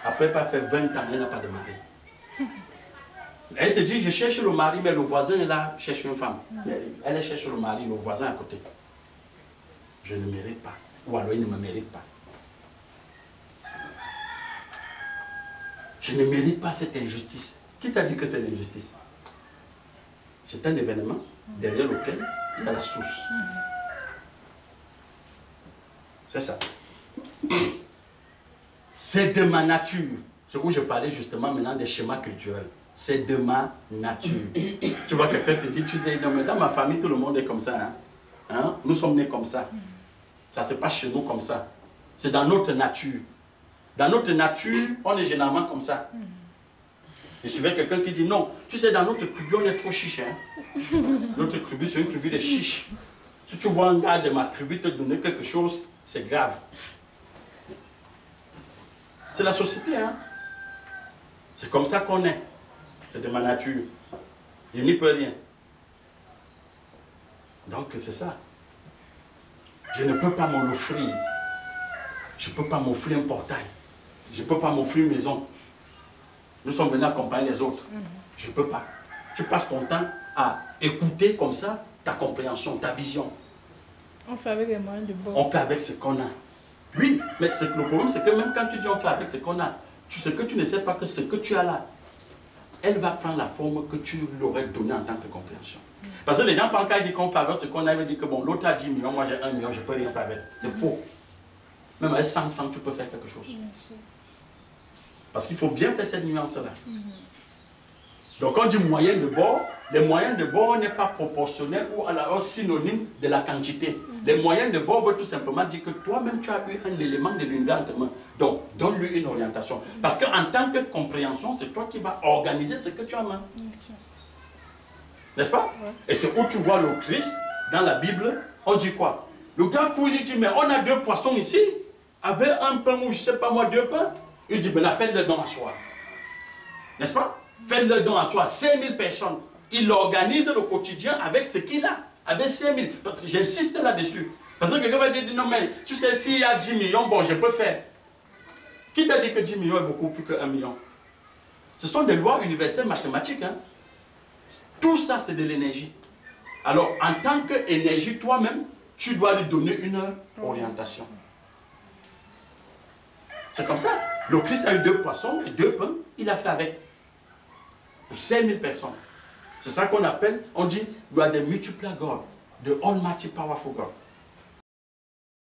Après, pas faire 20 ans, elle n'a pas de mari. Elle te dit, je cherche le mari, mais le voisin là cherche une femme. Elle cherche le mari, le voisin à côté. Je ne mérite pas. Ou alors il ne me mérite pas. Je ne mérite pas cette injustice. Qui t'a dit que c'est l'injustice? C'est un événement derrière lequel il y a la source. C'est ça. C'est de ma nature. C'est où je parlais justement maintenant des schémas culturels. C'est de ma nature. Tu vois, quelqu'un te dit, tu sais, non, mais dans ma famille, tout le monde est comme ça. Hein? Hein? Nous sommes nés comme ça. Ça ne se passe chez nous comme ça. C'est dans notre nature. Dans notre nature, on est généralement comme ça. Et je vais quelqu'un qui dit, non, tu sais, dans notre tribu, on est trop chiche. Hein? Notre tribu, c'est une tribu de chiches. Si tu vois un gars de ma tribu te donner quelque chose, c'est grave. C'est la société, hein. C'est comme ça qu'on est. C'est de ma nature. Je n'y peux rien. Donc c'est ça. Je ne peux pas m'en offrir. Je ne peux pas m'offrir un portail. Je ne peux pas m'offrir une maison. Nous sommes venus accompagner les autres. Je ne peux pas. Tu passes ton temps à écouter comme ça ta compréhension, ta vision. On fait avec les moyens de bord. On fait avec ce qu'on a. Oui, mais le problème, c'est que même quand tu dis on fait avec ce qu'on a, ce que tu ne sais pas que ce que tu as là, elle va prendre la forme que tu l'aurais donnée en tant que compréhension. Parce que les gens, quand ils disent qu'on fait avec ce qu'on a, ils vont dire que bon, l'autre a 10 millions, moi j'ai 1 million, je ne peux rien faire avec. C'est faux. Même avec 100 francs, tu peux faire quelque chose. Parce qu'il faut bien faire cette nuance-là. Donc on dit moyen de bord, les moyens de bord n'est pas proportionnel ou alors synonyme de la quantité. Les moyens de bord veut tout simplement dire que toi-même tu as eu un élément de l'orientement. Donc donne-lui une orientation. Parce qu'en tant que compréhension, c'est toi qui vas organiser ce que tu as en main. N'est-ce pas? Et c'est où tu vois le Christ dans la Bible, on dit quoi? Le gars court, il dit, mais on a 2 poissons ici, avec un pain ou je ne sais pas moi, 2 pains. Il dit, ben faites le don à soi. N'est-ce pas? Faites le don à soi, 5000 personnes. Il organise le quotidien avec ce qu'il a, avec 5000. Parce que j'insiste là-dessus. Parce que quelqu'un va dire, non mais, tu sais, s'il y a 10 millions, bon, je peux faire. Qui t'a dit que 10 millions est beaucoup plus que 1 million? Ce sont des lois universelles mathématiques. Hein? Tout ça, c'est de l'énergie. Alors, en tant qu'énergie, toi-même, tu dois lui donner une orientation. C'est comme ça. Le Christ a eu 2 poissons et 2 pains, il a fait avec. Pour 5000 personnes. C'est ça qu'on appelle, on dit, you are the multiplier God, the almighty powerful God.